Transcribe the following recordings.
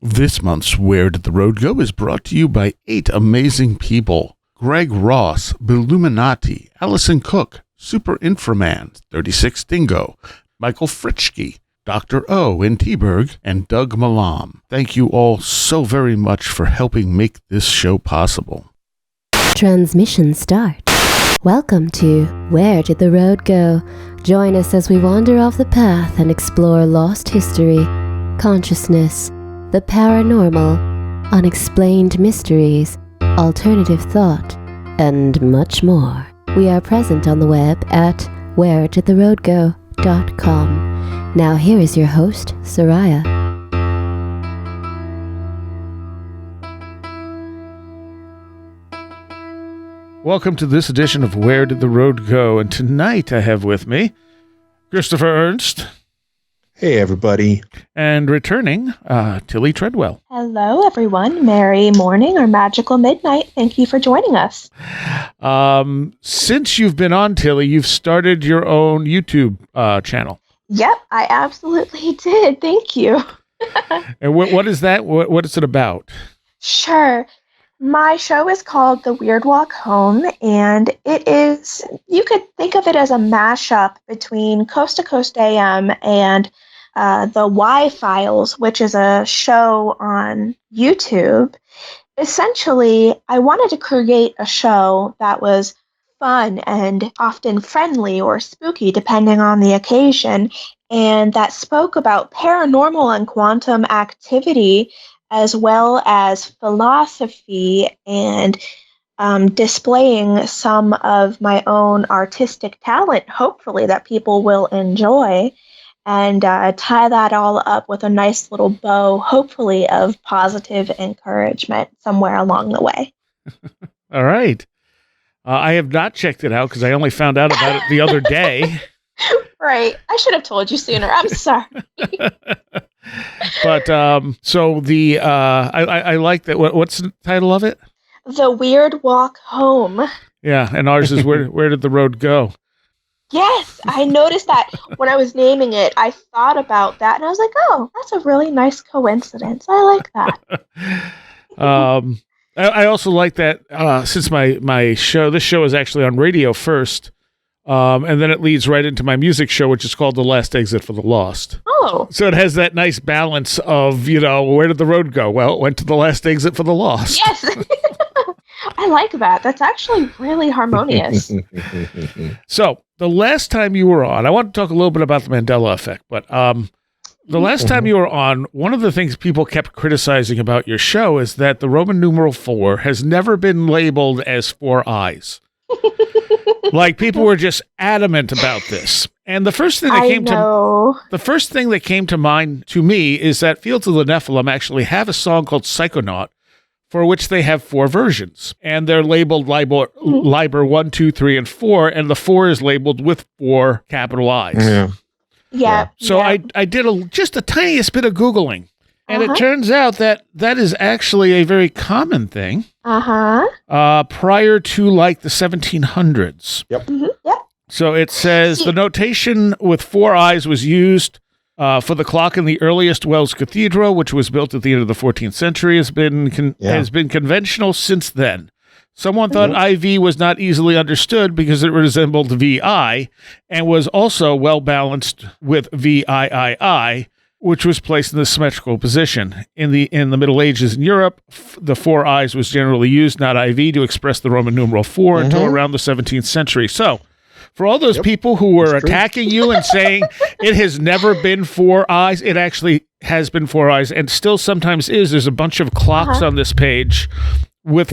This month's Where Did the Road Go is brought to you by 8 amazing people. Greg Ross, Billuminati, Allison Cook, Super Inframan, 36 Dingo, Michael Fritschke, Dr. O in Teaberg, and Doug Malam. Thank you all so very much for helping make this show possible. Transmission start. Welcome to Where Did the Road Go? Join us as we wander off the path and explore lost history, consciousness, the paranormal, unexplained mysteries, alternative thought, and much more. We are present on the web at wheredidtheroadgo.com. Now here is your host, Seriah. Welcome to this edition of Where Did the Road Go? And tonight I have with me Christopher Ernst. Hey, everybody. And returning, Tillie Treadwell. Hello, everyone. Merry morning or magical midnight. Thank you for joining us. Since you've been on, Tillie, you've started your own YouTube channel. Yep, I absolutely did. Thank you. And what is that? What is it about? Sure. My show is called The Weird Walk Home, and it is, you could think of it as a mashup between Coast to Coast AM and the Y-Files, which is a show on YouTube. Essentially, I wanted to create a show that was fun and often friendly or spooky, depending on the occasion, and that spoke about paranormal and quantum activity, as well as philosophy and displaying some of my own artistic talent, hopefully, that people will enjoy, and tie that all up with a nice little bow, hopefully, of positive encouragement somewhere along the way. All right. I have not checked it out because I only found out about it the other day. Right. I should have told you sooner. I'm sorry. But so the I like that. What's the title of it? The Weird Walk Home. Yeah, and ours is where did the road go? Yes, I noticed that when I was naming it. I thought about that, and I was like, "Oh, that's a really nice coincidence. I like that." I also like that since my show, this show is actually on radio first. And then it leads right into my music show, which is called The Last Exit for the Lost. Oh. So it has that nice balance of, where did the road go? Well, it went to the last exit for the lost. Yes. I like that. That's actually really harmonious. So the last time you were on, I want to talk a little bit about the Mandela Effect, but the last time you were on, one of the things people kept criticizing about your show is that the Roman numeral 4 has never been labeled as 4 eyes. Like, people were just adamant about this. And the first thing that came to mind to me is that Fields of the Nephilim actually have a song called Psychonaut, for which they have 4 versions. And they're labeled Liber 1, 2, 3, and 4, and the 4 is labeled with 4 capital I's. Yeah. So I did just the tiniest bit of Googling. And it turns out that is actually a very common thing. Prior to like the 1700s. Yep. Mm-hmm. Yep. So it says the notation with 4 eyes was used for the clock in the earliest Wells Cathedral, which was built at the end of the 14th century, has been conventional since then. Someone thought IV was not easily understood because it resembled VI and was also well balanced with VIII, which was placed in the symmetrical position. In the Middle Ages in Europe, the 4 eyes was generally used, not IV, to express the Roman numeral 4 until around the 17th century. So, for all those people who were attacking you and saying it has never been 4 eyes, it actually has been 4 eyes, and still sometimes is. There's a bunch of clocks on this page with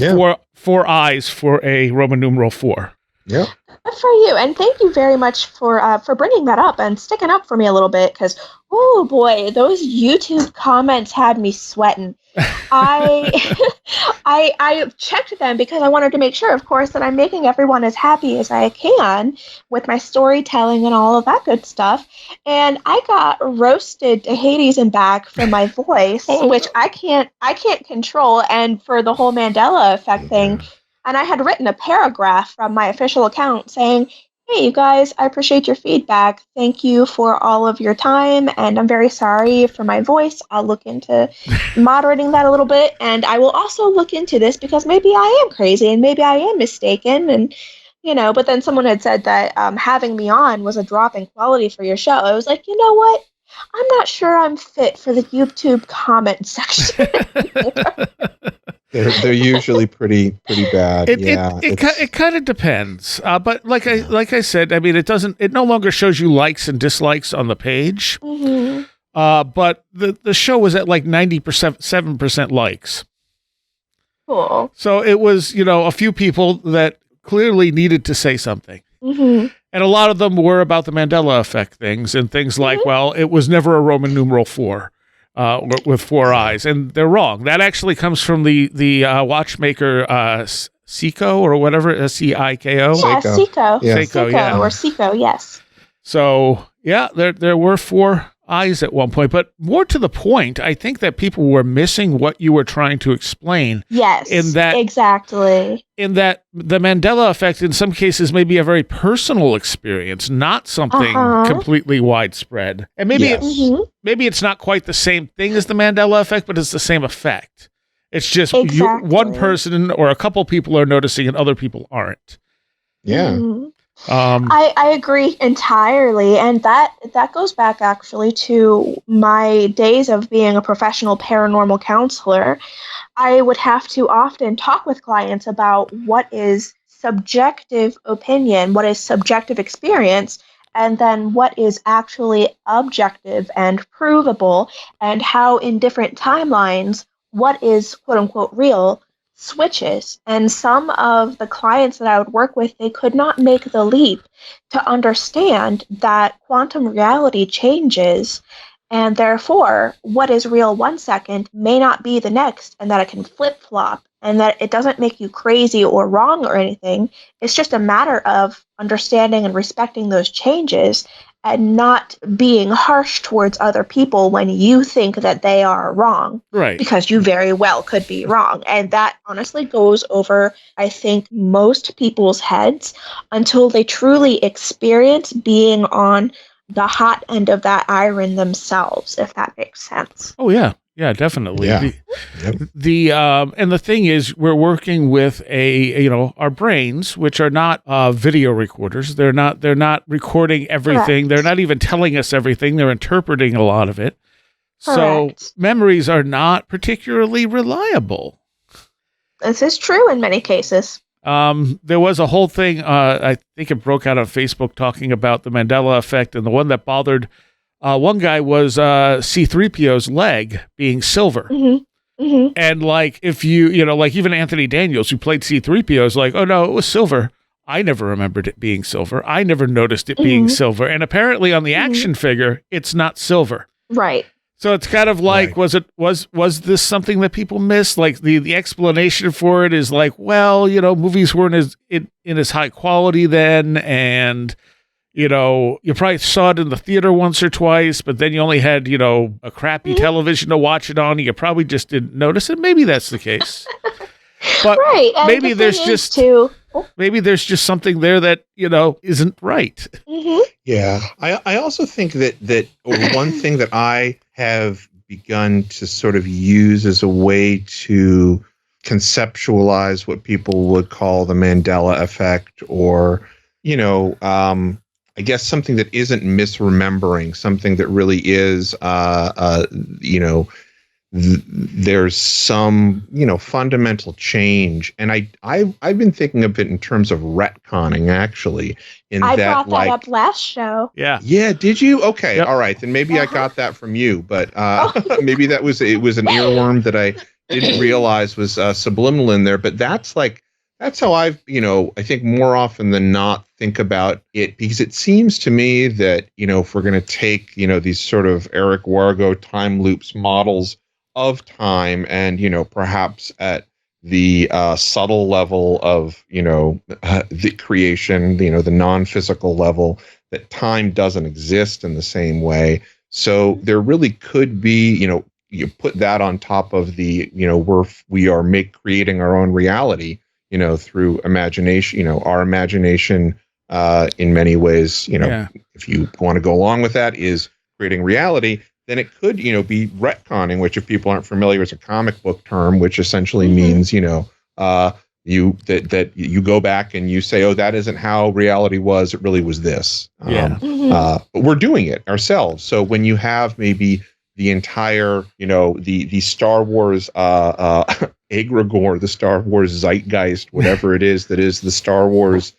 four eyes for a Roman numeral 4. Yeah. Good for you, and thank you very much for bringing that up and sticking up for me a little bit, because, oh boy, those YouTube comments had me sweating. I checked them because I wanted to make sure, of course, that I'm making everyone as happy as I can with my storytelling and all of that good stuff. And I got roasted to Hades and back for my voice, which I can't control, and for the whole Mandela Effect thing. And I had written a paragraph from my official account saying, hey, you guys, I appreciate your feedback. Thank you for all of your time, and I'm very sorry for my voice. I'll look into moderating that a little bit, and I will also look into this because maybe I am crazy and maybe I am mistaken, and but then someone had said that having me on was a drop in quality for your show. I was like, you know what? I'm not sure I'm fit for the YouTube comment section. They're usually pretty bad. It kind of depends. But like I said, I mean, it no longer shows you likes and dislikes on the page. Mm-hmm. But the show was at like 7% likes. Cool. So it was, a few people that clearly needed to say something. Mm-hmm. And a lot of them were about the Mandela Effect things and things like, well, it was never a Roman numeral 4 with 4 eyes. And they're wrong. That actually comes from the watchmaker Seiko or whatever, Seiko. Yeah, Seiko. Yeah. Seiko, yeah. Or Seiko, yes. So, yeah, there were 4 eyes at one point. But more to the point, I think that people were missing what you were trying to explain. Yes, exactly. In that the Mandela Effect, in some cases, may be a very personal experience, not something completely widespread. And maybe maybe it's not quite the same thing as the Mandela Effect, but it's the same effect. It's just one person or a couple people are noticing and other people aren't. Yeah. Mm-hmm. I agree entirely, and that goes back actually to my days of being a professional paranormal counselor. I would have to often talk with clients about what is subjective opinion, what is subjective experience, and then what is actually objective and provable, and how in different timelines what is quote-unquote real switches. And some of the clients that I would work with, they could not make the leap to understand that quantum reality changes, and therefore what is real one second may not be the next, and that it can flip-flop, and that it doesn't make you crazy or wrong or anything. It's just a matter of understanding and respecting those changes and not being harsh towards other people when you think that they are wrong. Right. Because you very well could be wrong. And that honestly goes over, I think, most people's heads until they truly experience being on the hot end of that iron themselves, if that makes sense. Oh, yeah. Yeah, definitely. Yeah. And the thing is, we're working with our brains, which are not video recorders. They're not recording everything. Correct. They're not even telling us everything. They're interpreting a lot of it. Correct. So memories are not particularly reliable. This is true in many cases. There was a whole thing, I think it broke out on Facebook talking about the Mandela Effect, and the one that bothered one guy was C-3PO's leg being silver. Mm-hmm. Mm-hmm. And like, if like even Anthony Daniels, who played C-3PO, is like, oh no, it was silver. I never remembered it being silver. I never noticed it being silver. And apparently on the action figure, it's not silver. Right. So it's kind of like, was this something that people missed? Like the explanation for it is like, well, movies weren't in as high quality then, and you probably saw it in the theater once or twice, but then you only had, a crappy television to watch it on. And you probably just didn't notice it. Maybe that's the case. But right. And maybe there's just something there that, isn't right. Mm-hmm. Yeah. I also think that one thing that I have begun to sort of use as a way to conceptualize what people would call the Mandela Effect, or, I guess something that isn't misremembering, something that really is, there's some, fundamental change. And I've been thinking of it in terms of retconning, actually. I brought that up last show. Yeah. Yeah. Did you? Okay. Yep. All right. Then maybe I got that from you, but maybe it was an earworm that I didn't realize was subliminal in there. But that's how I've, I think more often than not think about it, because it seems to me that, if we're going to take, these sort of Eric Wargo time loops models of time and, perhaps at the subtle level of, the creation, the non-physical level, that time doesn't exist in the same way. So there really could be, you put that on top of the, we are creating our own reality, through imagination, our imagination in many ways, if you want to go along with that, is creating reality, then it could, be retconning, which if people aren't familiar, is a comic book term, which essentially means, you go back and you say, oh, that isn't how reality was. It really was this. But we're doing it ourselves. So when you have maybe the entire, the Star Wars egregore, the Star Wars zeitgeist, whatever it is that is the Star Wars,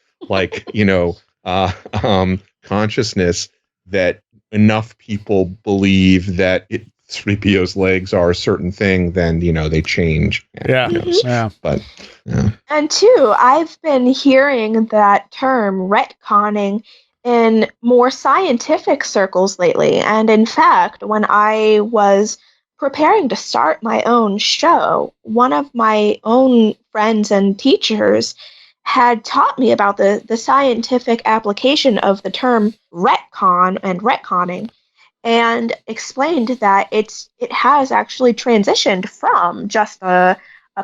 consciousness, that enough people believe that 3PO's legs are a certain thing, then, they change. And, But, And two, I've been hearing that term retconning in more scientific circles lately. And in fact, when I was preparing to start my own show, one of my own friends and teachers had taught me about the scientific application of the term retcon and retconning, and explained that it has actually transitioned from just a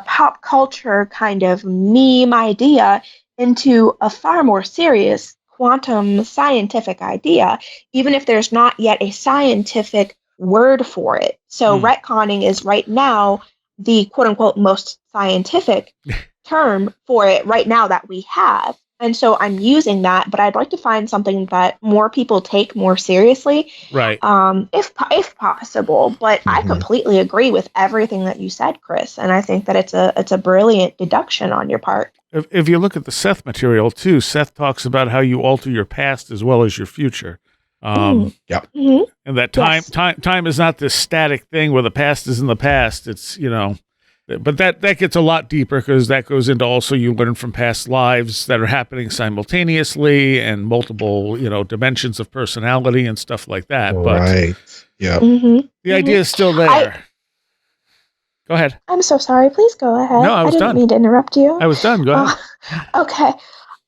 pop culture kind of meme idea into a far more serious quantum scientific idea, even if there's not yet a scientific word for it. So retconning is right now the quote-unquote most scientific term for it right now that we have. And so I'm using that, but I'd like to find something that more people take more seriously, right? If possible. But I completely agree with everything that you said, Chris, and I think that it's a brilliant deduction on your part. If you look at the Seth material too, Seth talks about how you alter your past as well as your future. And that time is not this static thing where the past is in the past. It's but that gets a lot deeper, because that goes into also you learn from past lives that are happening simultaneously and multiple, dimensions of personality and stuff like that. Right. But the idea is still there. Go ahead. I'm so sorry. Please go ahead. No, I was done. I didn't mean to interrupt you. I was done. Go ahead. Okay.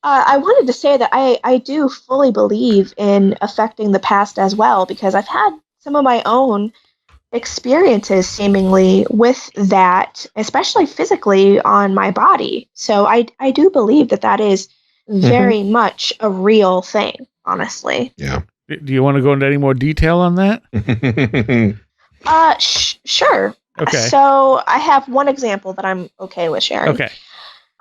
I wanted to say that I do fully believe in affecting the past as well, because I've had some of my own experiences seemingly with that, especially physically on my body. So I do believe that is very much a real thing, honestly. Yeah. Do you want to go into any more detail on that? Sure. Okay. So I have one example that I'm okay with sharing. Okay.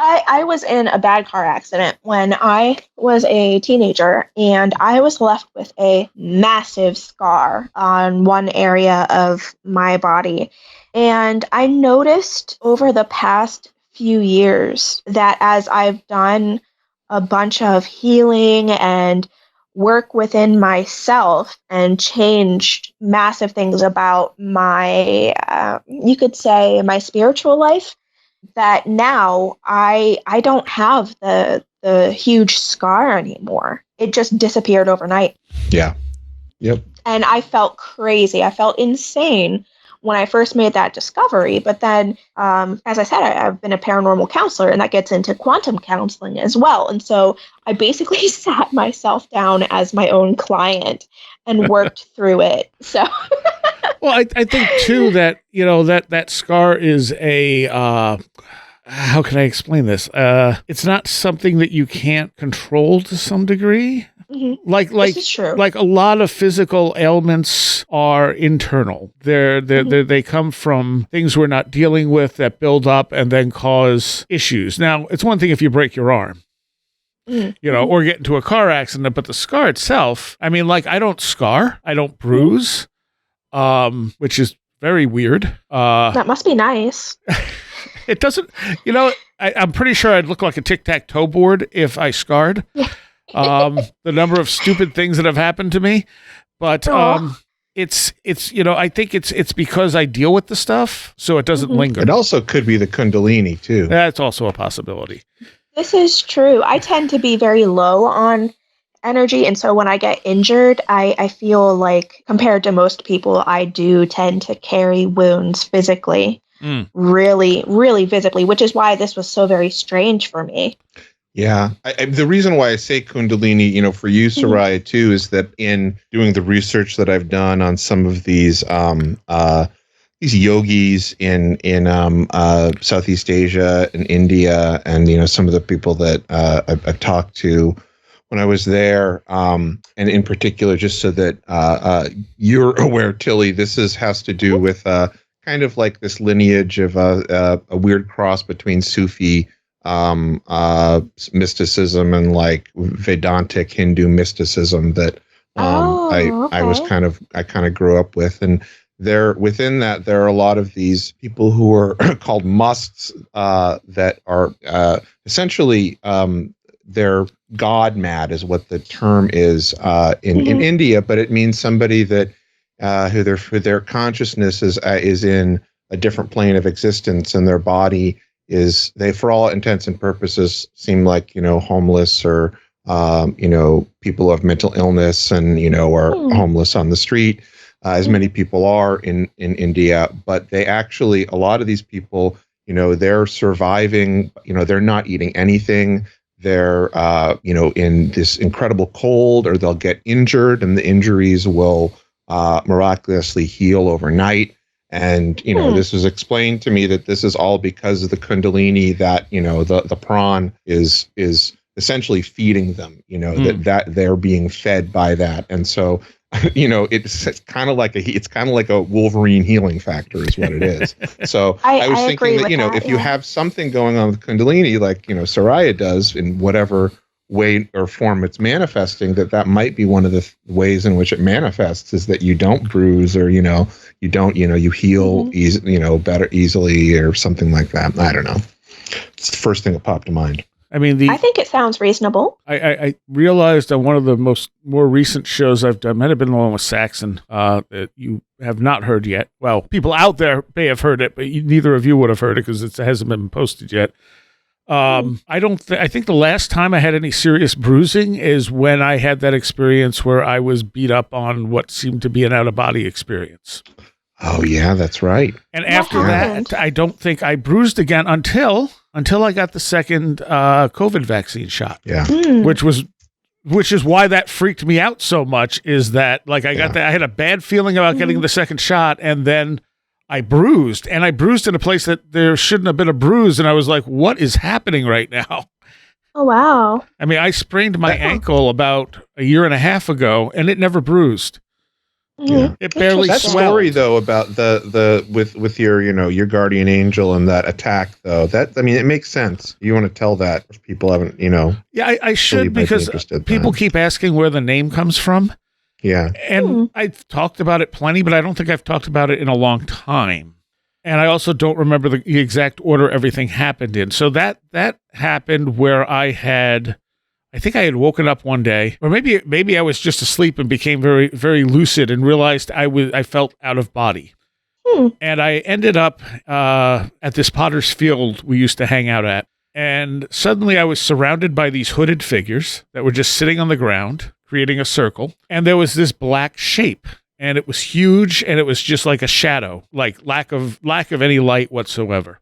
I was in a bad car accident when I was a teenager, and I was left with a massive scar on one area of my body. And I noticed over the past few years that as I've done a bunch of healing and work within myself and changed massive things about my, you could say, my spiritual life, that now I don't have the huge scar anymore. It just disappeared overnight. Yeah. Yep. And I felt crazy. I felt insane when I first made that discovery. But then, as I said, I've been a paranormal counselor, and that gets into quantum counseling as well. And so I basically sat myself down as my own client and worked through it. So... Well, I think too that that scar is a how can I explain this? It's not something that you can't control to some degree. Mm-hmm. This is true. Like a lot of physical ailments are internal. They come from things we're not dealing with that build up and then cause issues. Now, it's one thing if you break your arm. Or get into a car accident, but the scar itself, I mean, I don't scar, I don't bruise. Which is very weird. That must be nice. It doesn't, I'm pretty sure I'd look like a tic-tac-toe board if I scarred. The number of stupid things that have happened to me. But it's I think it's because I deal with the stuff, so it doesn't linger. It also could be the Kundalini, too. That's also a possibility. This is true. I tend to be very low on energy, and so when I get injured, I feel like, compared to most people, I do tend to carry wounds physically, really, really visibly, which is why this was so very strange for me. Yeah. The reason why I say Kundalini, for you, Seriah, too, is that in doing the research that I've done on some of these yogis in Southeast Asia and India, and, some of the people that I've talked to, when I was there, and in particular, just so that you're aware, Tillie, has to do with kind of like this lineage of a weird cross between Sufi mysticism and like Vedantic Hindu mysticism that I kind of grew up with. And within that, there are a lot of these people who are called musts that are essentially they're God mad is what the term is in India, but it means somebody that who their consciousness is in a different plane of existence, and their body is, they for all intents and purposes seem like, homeless or people who have mental illness and are homeless on the street, as many people are in India. But they actually, a lot of these people, they're surviving, they're not eating anything. They're in this incredible cold, or they'll get injured and the injuries will miraculously heal overnight. And, this was explained to me that this is all because of the Kundalini that, the prawn is essentially feeding them, that they're being fed by that. And so, it's kind of like a Wolverine healing factor is what it is. So I was thinking that, if you have something going on with Kundalini, like, Seriah does in whatever way or form it's manifesting, that might be one of the ways in which it manifests, is that you don't bruise, or you don't you heal better easily, or something like that. I don't know, it's the first thing that popped to mind. I mean, I think it sounds reasonable. I realized on one of the more recent shows I've done, might have been the one with Saxon, that you have not heard yet. Well, people out there may have heard it, but neither of you would have heard it because it hasn't been posted yet. I think the last time I had any serious bruising is when I had that experience where I was beat up on what seemed to be an out-of-body experience. Oh, yeah, that's right. And after that, I don't think I bruised again until I got the second COVID vaccine shot. Yeah. Which is why that freaked me out so much, is that like I had a bad feeling about getting the second shot, and then I bruised in a place that there shouldn't have been a bruise. And I was like, what is happening right now? Oh, wow. I mean, I sprained my ankle about a year and a half ago, and it never bruised. Yeah. It barely that swelled. Story though about the with your your guardian angel and that attack though, it makes sense. You want to tell that if people haven't Yeah, I should, because people keep asking where the name comes from. Yeah. And I've talked about it plenty, but I don't think I've talked about it in a long time. And I also don't remember the exact order everything happened in. So that happened where I think I had woken up one day, or maybe I was just asleep and became very, very lucid and realized I felt out of body. And I ended up at this potter's field we used to hang out at. And suddenly I was surrounded by these hooded figures that were just sitting on the ground, creating a circle. And there was this black shape, and it was huge, and it was just like a shadow, like lack of any light whatsoever.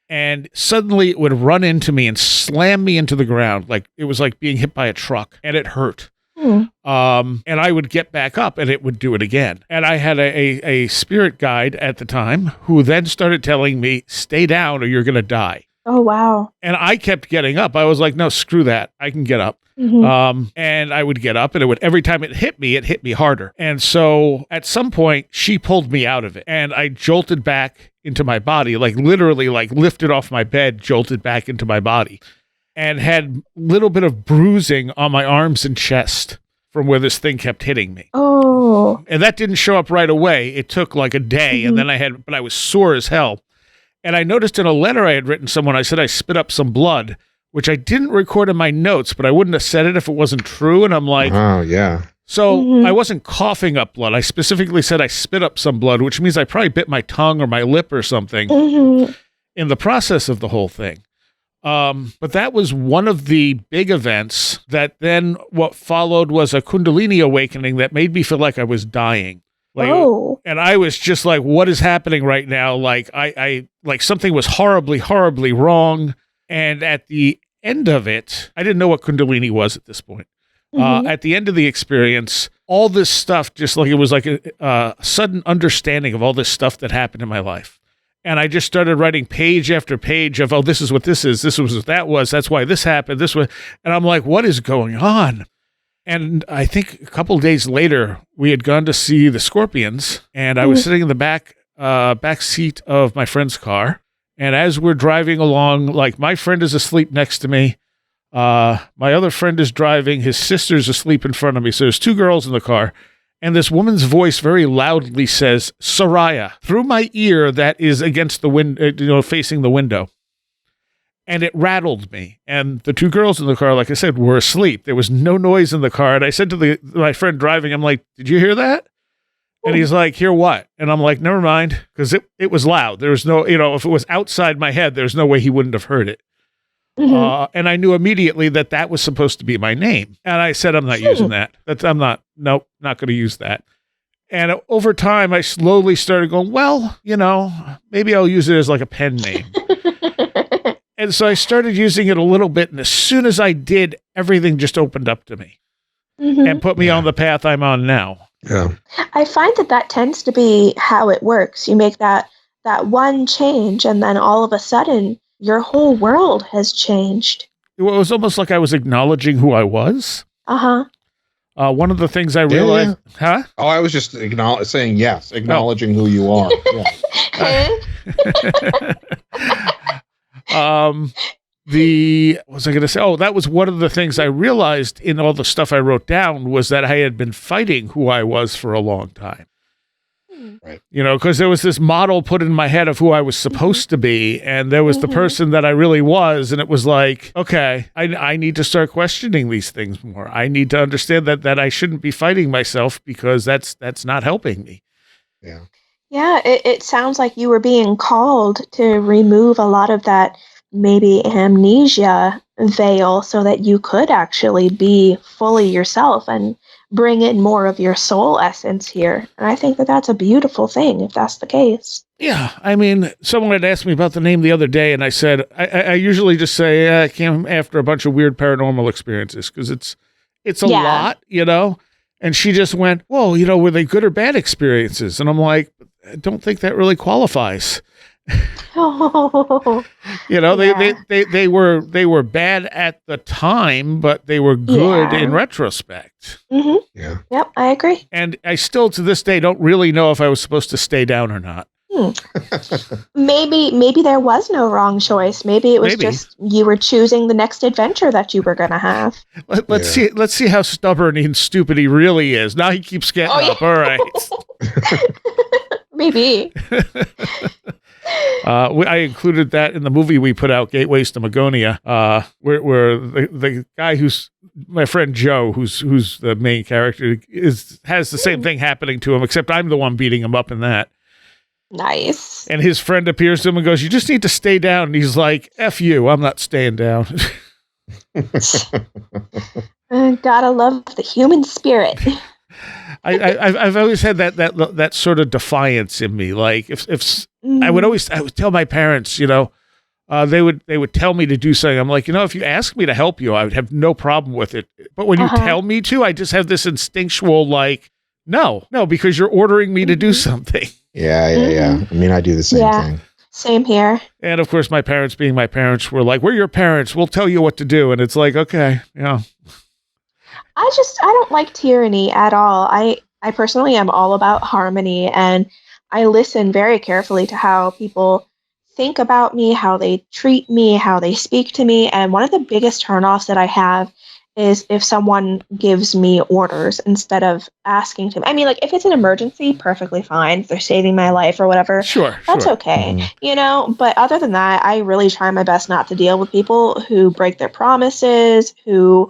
And suddenly it would run into me and slam me into the ground. Like it was like being hit by a truck, and it hurt. And I would get back up and it would do it again. And I had a spirit guide at the time who then started telling me, stay down or you're going to die. Oh, wow. And I kept getting up. I was like, no, screw that. I can get up. And I would get up, and every time it hit me harder. And so at some point she pulled me out of it, and I jolted back into my body, like literally like lifted off my bed, jolted back into my body, and had a little bit of bruising on my arms and chest from where this thing kept hitting me. Oh. And that didn't show up right away. It took like a day, and then I was sore as hell. And I noticed in a letter I had written someone, I said I spit up some blood, which I didn't record in my notes, but I wouldn't have said it if it wasn't true. And I'm like, oh, yeah. So I wasn't coughing up blood. I specifically said I spit up some blood, which means I probably bit my tongue or my lip or something in the process of the whole thing. But that was one of the big events that then what followed was a Kundalini awakening that made me feel like I was dying. And I was just like, what is happening right now? Like I like something was horribly, horribly wrong. And at the end of it, I didn't know what Kundalini was at this point. At the end of the experience, all this stuff, just like it was like a sudden understanding of all this stuff that happened in my life. And I just started writing page after page of, oh, this is what this is. This was what that was. That's why this happened. This was, and I'm like, what is going on? And I think a couple of days later, we had gone to see the Scorpions, and I was sitting in the back seat of my friend's car. And as we're driving along, like my friend is asleep next to me. My other friend is driving. His sister's asleep in front of me. So there's two girls in the car. And this woman's voice very loudly says, Seriah, through my ear that is against the window, facing the window. And it rattled me. And the two girls in the car, like I said, were asleep. There was no noise in the car. And I said to my friend driving, I'm like, did you hear that? And he's like, hear what? And I'm like, never mind, because it was loud. There was no, if it was outside my head, there's no way he wouldn't have heard it. And I knew immediately that was supposed to be my name. And I said, I'm not using that. Not going to use that. And over time, I slowly started going, well, maybe I'll use it as like a pen name. And so I started using it a little bit. And as soon as I did, everything just opened up to me and put me on the path I'm on now. Yeah. I find that tends to be how it works. You make that one change, and then all of a sudden, your whole world has changed. It was almost like I was acknowledging who I was. One of the things I realized, huh? Oh, I was just saying yes, acknowledging who you are. What was I going to say? Oh, that was one of the things I realized in all the stuff I wrote down was that I had been fighting who I was for a long time. Right. Because there was this model put in my head of who I was supposed to be, and there was the person that I really was, and it was like, okay, I need to start questioning these things more. I need to understand that I shouldn't be fighting myself, because that's not helping me. Yeah. Yeah, it sounds like you were being called to remove a lot of that maybe amnesia veil so that you could actually be fully yourself and bring in more of your soul essence here. And I think that's a beautiful thing if that's the case. Yeah. I mean, someone had asked me about the name the other day, and I said, I usually just say I came after a bunch of weird paranormal experiences, because it's a lot, And she just went, whoa, were they good or bad experiences? And I'm like, I don't think that really qualifies. They were bad at the time, but they were good in retrospect. Yeah. Yep, I agree. And I still to this day don't really know if I was supposed to stay down or not. Maybe there was no wrong choice. Maybe it was just you were choosing the next adventure that you were going to have. Let's see how stubborn and stupid he really is. Now he keeps getting up. All right. Maybe. I included that in the movie we put out, Gateways to Magonia, where the guy who's my friend Joe, who's the main character, has the same thing happening to him, except I'm the one beating him up in that. Nice. And his friend appears to him and goes, "You just need to stay down." And he's like, "F you, I'm not staying down." Gotta love the human spirit. I've always had that sort of defiance in me. Like if I would tell my parents, they would tell me to do something. I'm like, if you ask me to help you, I would have no problem with it. But when you tell me to, I just have this instinctual no, because you're ordering me to do something. Yeah. I mean, I do the same thing. Same here. And of course, my parents, being my parents, were like, "We're your parents. We'll tell you what to do." And it's like, okay, yeah. I don't like tyranny at all. I personally am all about harmony, and I listen very carefully to how people think about me, how they treat me, how they speak to me. And one of the biggest turnoffs that I have is if someone gives me orders instead of asking to. I mean, if it's an emergency, perfectly fine. If they're saving my life or whatever, that's okay. But other than that, I really try my best not to deal with people who break their promises, who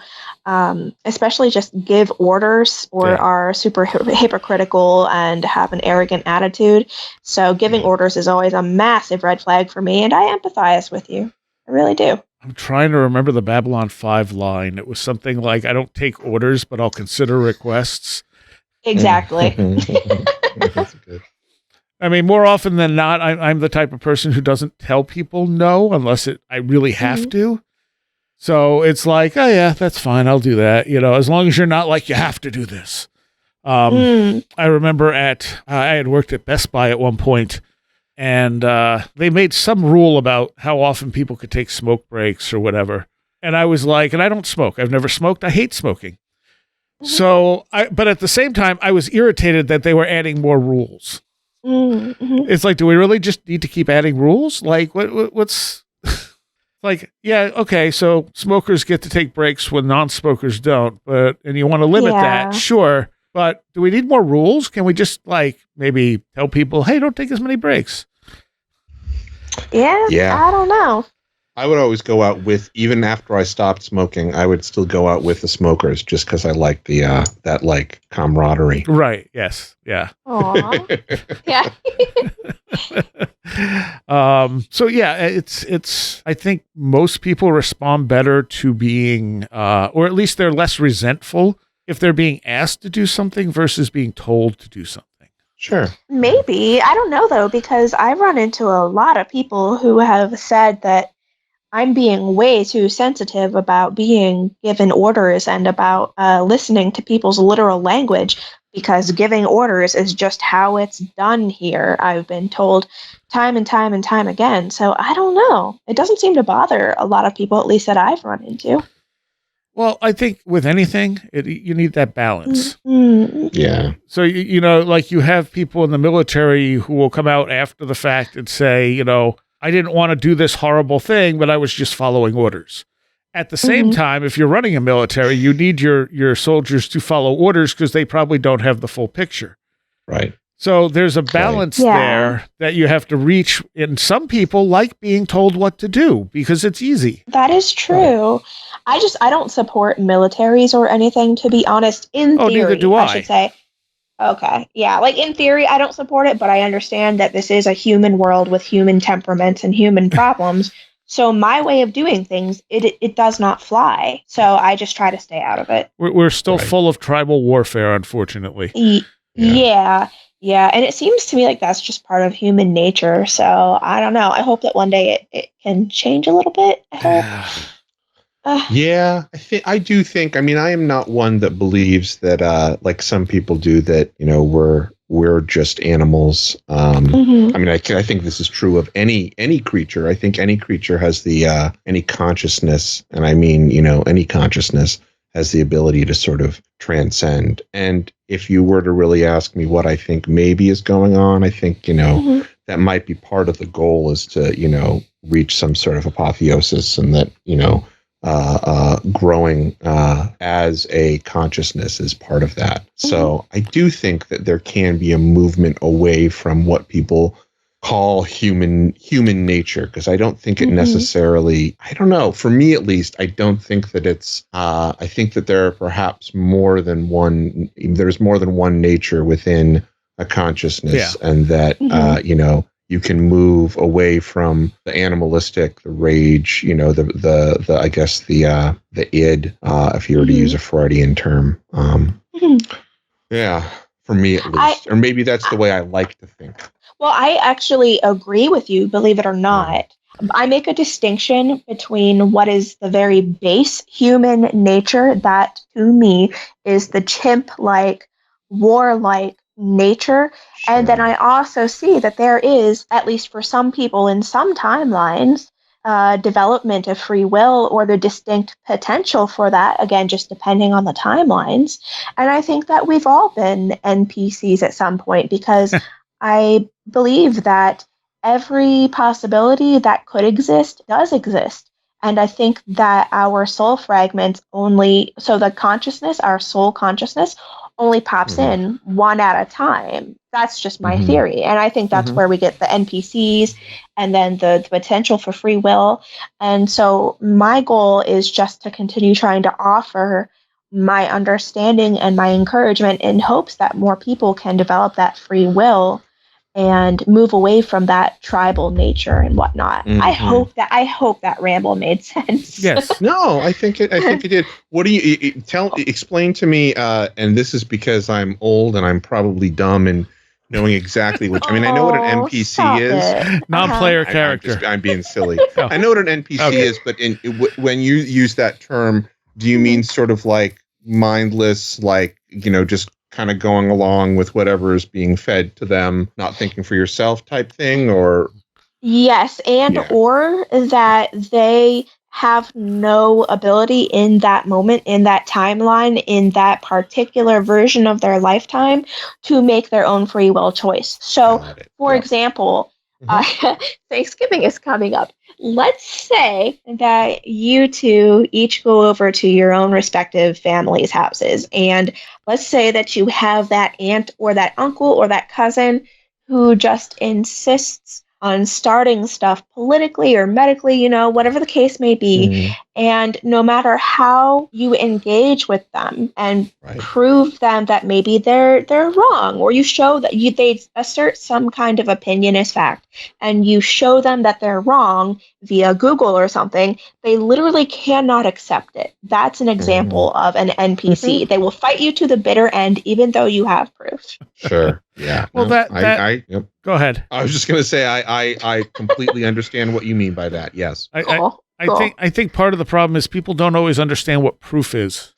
especially just give orders or are super hypocritical and have an arrogant attitude. So giving orders is always a massive red flag for me, and I empathize with you. I really do. I'm trying to remember the Babylon 5 line. It was something like, "I don't take orders, but I'll consider requests." Exactly. That's good. I mean, more often than not, I'm the type of person who doesn't tell people no unless I really have to. So it's like, oh yeah, that's fine. I'll do that. As long as you're not like, you have to do this. I remember I had worked at Best Buy at one point, and they made some rule about how often people could take smoke breaks or whatever. And I was like, and I don't smoke. I've never smoked. I hate smoking. So, but at the same time, I was irritated that they were adding more rules. Mm-hmm. It's like, do we really just need to keep adding rules? Like, what's like, yeah, okay, so smokers get to take breaks when non-smokers don't, and you want to limit that, sure. But do we need more rules? Can we just like maybe tell people, hey, don't take as many breaks? Yeah. I don't know. I would always go out with, even after I stopped smoking, I would still go out with the smokers just because I like the that like camaraderie. Right. Yes. Yeah. Aww. Yeah. So yeah, it's. I think most people respond better to being, or at least they're less resentful if they're being asked to do something versus being told to do something. Sure. Maybe. I don't know though, because I've run into a lot of people who have said that I'm being way too sensitive about being given orders and about listening to people's literal language, because giving orders is just how it's done here. I've been told time and time and time again. So I don't know. It doesn't seem to bother a lot of people, at least that I've run into. Well, I think with anything, you need that balance. Mm-hmm. Yeah. So, like you have people in the military who will come out after the fact and say, I didn't want to do this horrible thing, but I was just following orders. At the same time, if you're running a military, you need your soldiers to follow orders because they probably don't have the full picture. Right. So there's a balance there that you have to reach. And some people like being told what to do because it's easy. That is true. Right. I don't support militaries or anything, to be honest. In theory, neither do I should say. Okay. Yeah. Like in theory, I don't support it, but I understand that this is a human world with human temperaments and human problems. So my way of doing things, it does not fly. So I just try to stay out of it. We're still full of tribal warfare, unfortunately. Yeah. And it seems to me like that's just part of human nature. So I don't know. I hope that one day it can change a little bit. I hope. Yeah, I do think, I mean, I am not one that believes that, like some people do, that, we're just animals. I mean, I think this is true of any creature. I think any creature has any consciousness. And I mean, any consciousness has the ability to sort of transcend. And if you were to really ask me what I think maybe is going on, I think, that might be part of the goal, is to, reach some sort of apotheosis, and that, growing as a consciousness is part of that. So I do think that there can be a movement away from what people call human nature, because I don't think it necessarily, I don't know, for me at least, I don't think that it's, I think that there are perhaps there's more than one nature within a consciousness, and that, you can move away from the animalistic, the rage, the I guess the id, if you were to use a Freudian term. Yeah, for me at least, or maybe that's the way I like to think. Well, I actually agree with you, believe it or not. I make a distinction between what is the very base human nature, that to me is the chimp-like, warlike nature. Sure. And then I also see that there is, at least for some people in some timelines, development of free will, or the distinct potential for that, again, just depending on the timelines. And I think that we've all been NPCs at some point, because I believe that every possibility that could exist does exist. And I think that our soul fragments the consciousness, our soul consciousness, only pops in one at a time. That's just my theory. And I think that's where we get the NPCs and then the potential for free will. And so my goal is just to continue trying to offer my understanding and my encouragement in hopes that more people can develop that free will and move away from that tribal nature and whatnot. I hope that ramble made sense. Yes. No, I think it did. What do you explain to me? And this is because I'm old and I'm probably dumb and knowing exactly which. I mean, I know what an NPC is. Non-player character. I'm being silly. I know what an NPC is, but when you use that term, do you mean sort of like mindless, like just kind of going along with whatever is being fed to them, not thinking for yourself type thing, or? Yes, and or that they have no ability in that moment, in that timeline, in that particular version of their lifetime to make their own free will choice. So, for example, Thanksgiving is coming up. Let's say that you two each go over to your own respective families' houses, and let's say that you have that aunt or that uncle or that cousin who just insists on starting stuff politically or medically, you know, whatever the case may be. And no matter how you engage with them and prove them that maybe they're wrong, or you show that they assert some kind of opinion as fact, and you show them that they're wrong via Google or something, they literally cannot accept it. That's an example of an NPC. They will fight you to the bitter end, even though you have proof. Sure. Yeah. Well, go ahead. I was just going to say, I completely understand what you mean by that. Yes. I think part of the problem is people don't always understand what proof is.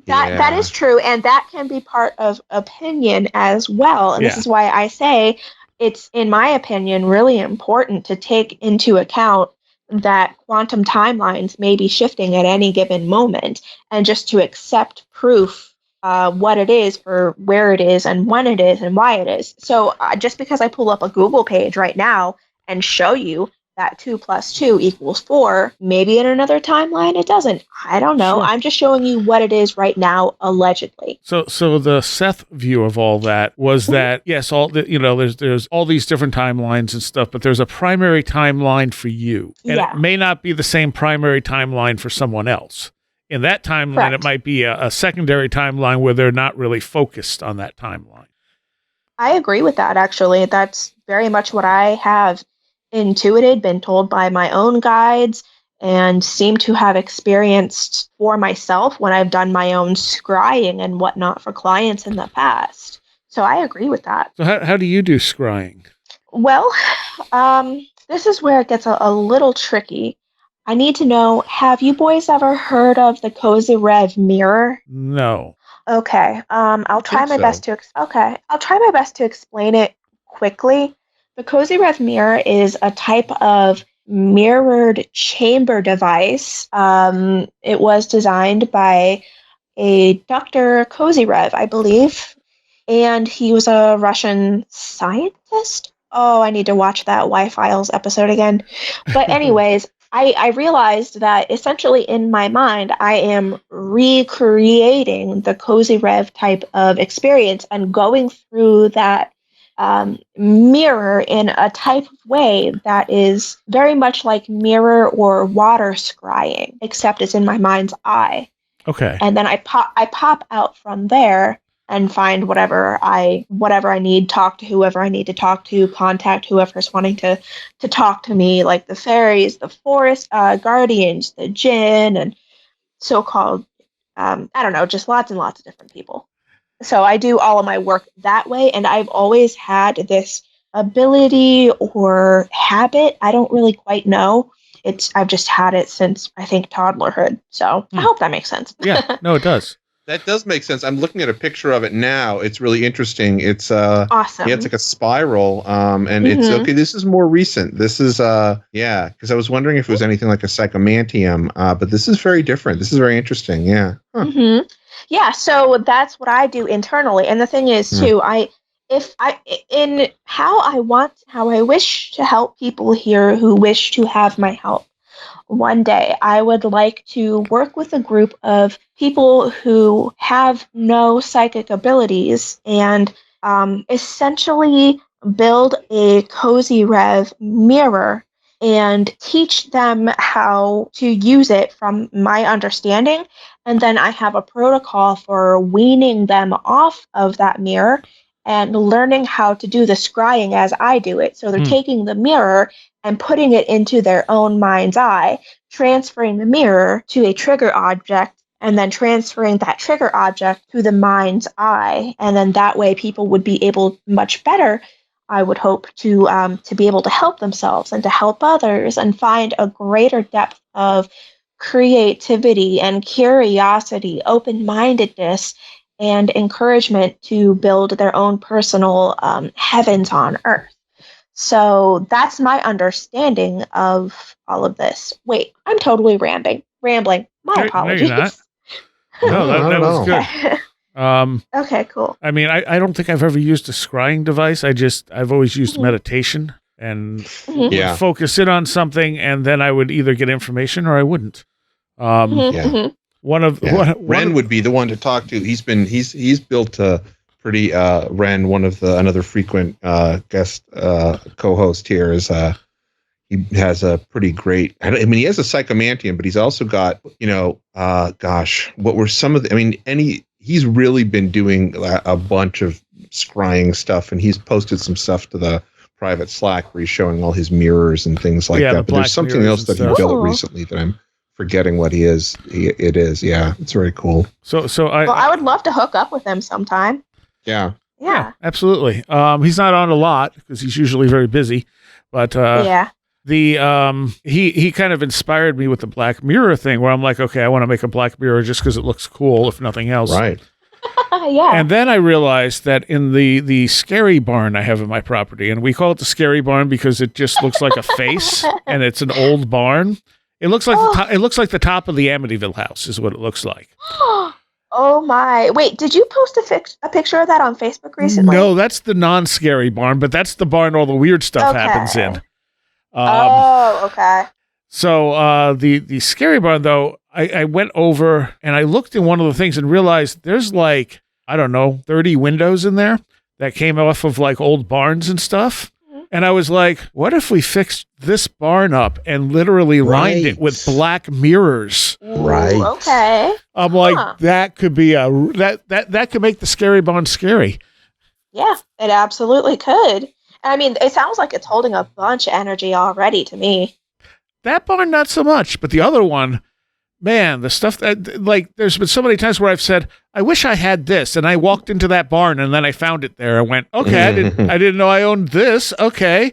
That is true, and that can be part of opinion as well. And this is why I say it's, in my opinion, really important to take into account that quantum timelines may be shifting at any given moment, and just to accept proof what it is for where it is and when it is and why it is. So just because I pull up a Google page right now and show you that 2 + 2 = 4, maybe in another timeline it doesn't. I don't know. Sure. I'm just showing you what it is right now, allegedly. So the Seth view of all that was that, yes, there's all these different timelines and stuff, but there's a primary timeline for you. And it may not be the same primary timeline for someone else. In that timeline, it might be a secondary timeline where they're not really focused on that timeline. I agree with that, actually. That's very much what I have intuited, been told by my own guides, and seem to have experienced for myself when I've done my own scrying and whatnot for clients in the past. So I agree with that. So how do you do scrying? Well, this is where it gets a little tricky. I need to know, have you boys ever heard of the Kozyrev mirror? No. Okay. I'll try my best to explain it quickly. The Kozyrev mirror is a type of mirrored chamber device. It was designed by a Dr. Kozyrev, I believe, and he was a Russian scientist. Oh, I need to watch that Y-Files episode again. But anyways, I realized that essentially in my mind, I am recreating the Kozyrev type of experience and going through that mirror in a type of way that is very much like mirror or water scrying, except it's in my mind's eye. Okay. And then I pop out from there and find whatever I need, talk to whoever I need to talk to, contact whoever's wanting to talk to me, like the fairies, the forest guardians, the djinn, and so-called, I don't know, just lots and lots of different people. So I do all of my work that way, and I've always had this ability or habit. I don't really quite know. I've just had it since, I think, toddlerhood. So I hope that makes sense. Yeah, no, it does. That does make sense. I'm looking at a picture of it now. It's really interesting. It's awesome. Yeah, it's like a spiral. And it's okay. This is more recent. This is because I was wondering if it was anything like a psychomantium. But this is very different. This is very interesting. Yeah. Huh. Yeah. So that's what I do internally. And the thing is too, how I wish to help people here who wish to have my help. One day, I would like to work with a group of people who have no psychic abilities and essentially build a Kozyrev mirror and teach them how to use it from my understanding. And then I have a protocol for weaning them off of that mirror and learning how to do the scrying as I do it. So they're taking the mirror and putting it into their own mind's eye, transferring the mirror to a trigger object, and then transferring that trigger object to the mind's eye. And then that way people would be able much better, I would hope, to be able to help themselves and to help others and find a greater depth of creativity and curiosity, open-mindedness, and encouragement to build their own personal heavens on Earth. So that's my understanding of all of this. Wait, I'm totally rambling. My apologies. No, you're not. No, that was good. Okay, cool. I mean, I don't think I've ever used a scrying device. I've always used meditation and focus in on something, and then I would either get information or I wouldn't. Ren would be the one to talk to. He's built a pretty Wren, another frequent guest co-host here is he has a pretty great, I mean, he has a psychomantium, but he's also got, what were some of the, he's really been doing a bunch of scrying stuff, and he's posted some stuff to the private Slack where he's showing all his mirrors and things like that. But there's something else that he built recently that I'm forgetting what it is. Yeah, it's very cool. So I would love to hook up with him sometime. Yeah, absolutely. He's not on a lot because he's usually very busy, but he kind of inspired me with the Black Mirror thing, where I'm like, okay, I want to make a Black Mirror just because it looks cool, if nothing else. Right. Yeah. And then I realized that in the scary barn I have in my property, and we call it the scary barn because it just looks like a face, and it's an old barn. It looks like the top of the Amityville house is what it looks like. Oh my! Wait, did you post a picture of that on Facebook recently? No, that's the non-scary barn, but that's the barn all the weird stuff happens in. Okay. So the scary barn, though, I went over and I looked in one of the things and realized there's 30 windows in there that came off of old barns and stuff. And I was like, what if we fixed this barn up and literally lined it with black mirrors? Right. Okay. I'm like, that could be that could make the scary barn scary. Yeah, it absolutely could. I mean, it sounds like it's holding a bunch of energy already to me. That barn, not so much, but the other one, man, the stuff that, there's been so many times where I've said, I wish I had this, and I walked into that barn, and then I found it there. I went, okay, I didn't know I owned this. Okay.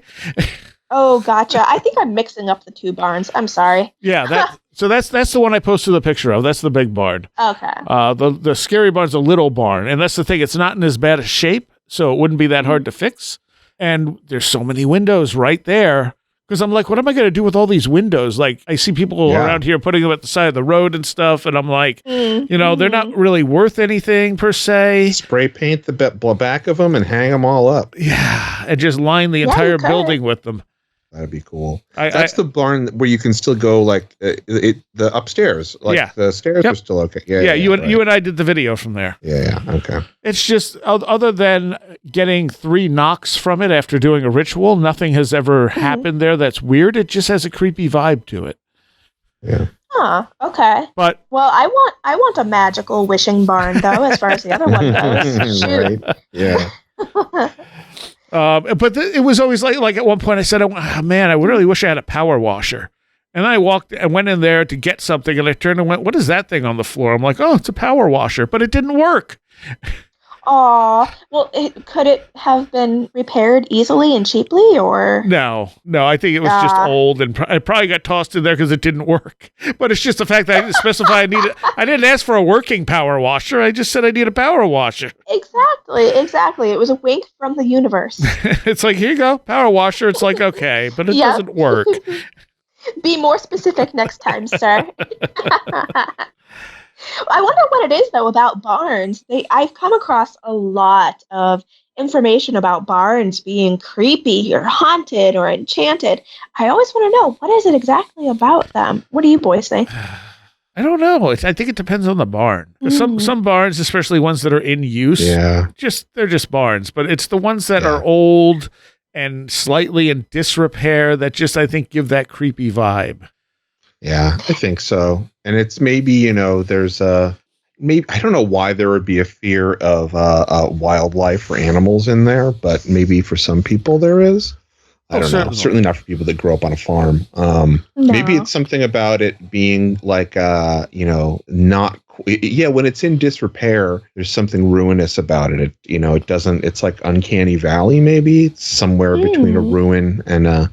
Oh, gotcha. I think I'm mixing up the two barns. I'm sorry. Yeah, so that's the one I posted the picture of. That's the big barn. Okay. The scary barn's a little barn, and that's the thing. It's not in as bad a shape, so it wouldn't be that hard to fix. And there's so many windows right there. Because I'm like, what am I going to do with all these windows? I see people around here putting them at the side of the road and stuff. And I'm like, they're not really worth anything per se. Spray paint the back of them and hang them all up. Yeah. And just line the entire building with them. That'd be cool. That's the barn where you can still go the upstairs. The stairs are still okay. Yeah. You and I did the video from there. Yeah. Okay. It's just other than getting 3 knocks from it after doing a ritual, nothing has ever happened there that's weird. It just has a creepy vibe to it. Yeah. Huh. Okay. But I want a magical wishing barn though, as far as the other one goes. Shoot. Right. Yeah. But it was always like at one point I said, man, I really wish I had a power washer. And I went in there to get something, and I turned and went, what is that thing on the floor? I'm like, oh, it's a power washer, but it didn't work. Aw, well, could it have been repaired easily and cheaply, or? No, I think it was just old, and it probably got tossed in there because it didn't work. But it's just the fact that I didn't specify I didn't ask for a working power washer. I just said I need a power washer. Exactly. It was a wink from the universe. It's like, here you go, power washer. It's like, okay, but it doesn't work. Be more specific next time, sir. I wonder what it is, though, about barns. I've come across a lot of information about barns being creepy or haunted or enchanted. I always want to know, what is it exactly about them? What do you boys think? I don't know. I think it depends on the barn. Some barns, especially ones that are in use, they're just barns. But it's the ones that are old and slightly in disrepair that just, I think, give that creepy vibe. Yeah, I think so. And it's maybe, there's maybe, I don't know why there would be a fear of wildlife or animals in there, but maybe for some people there is. I don't know. Certainly not for people that grow up on a farm. Maybe it's something about it being not, when it's in disrepair, there's something ruinous about it. It doesn't, it's like uncanny valley, maybe. It's somewhere between a ruin and a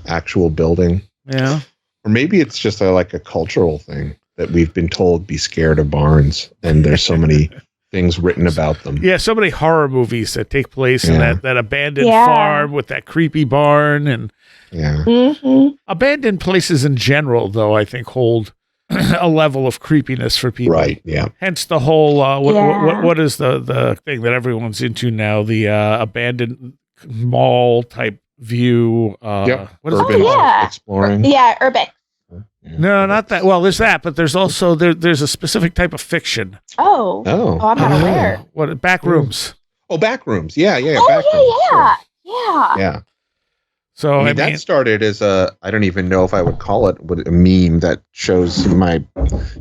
actual building. Yeah. Or maybe it's just a cultural thing that we've been told be scared of barns, and there's so many things written about them. Yeah, so many horror movies that take place in that abandoned farm with that creepy barn and abandoned places in general, though, I think hold a level of creepiness for people. Right, yeah. Hence the whole, what is the thing that everyone's into now, the abandoned mall type view. What is urban exploring. Yeah, urban. No, not that. Well, there's that, but there's also there's a specific type of fiction. Oh, I'm not aware. What Backrooms? Oh, Backrooms. Yeah. Oh, yeah. So I mean, that started as I don't even know if I would call it a meme that shows my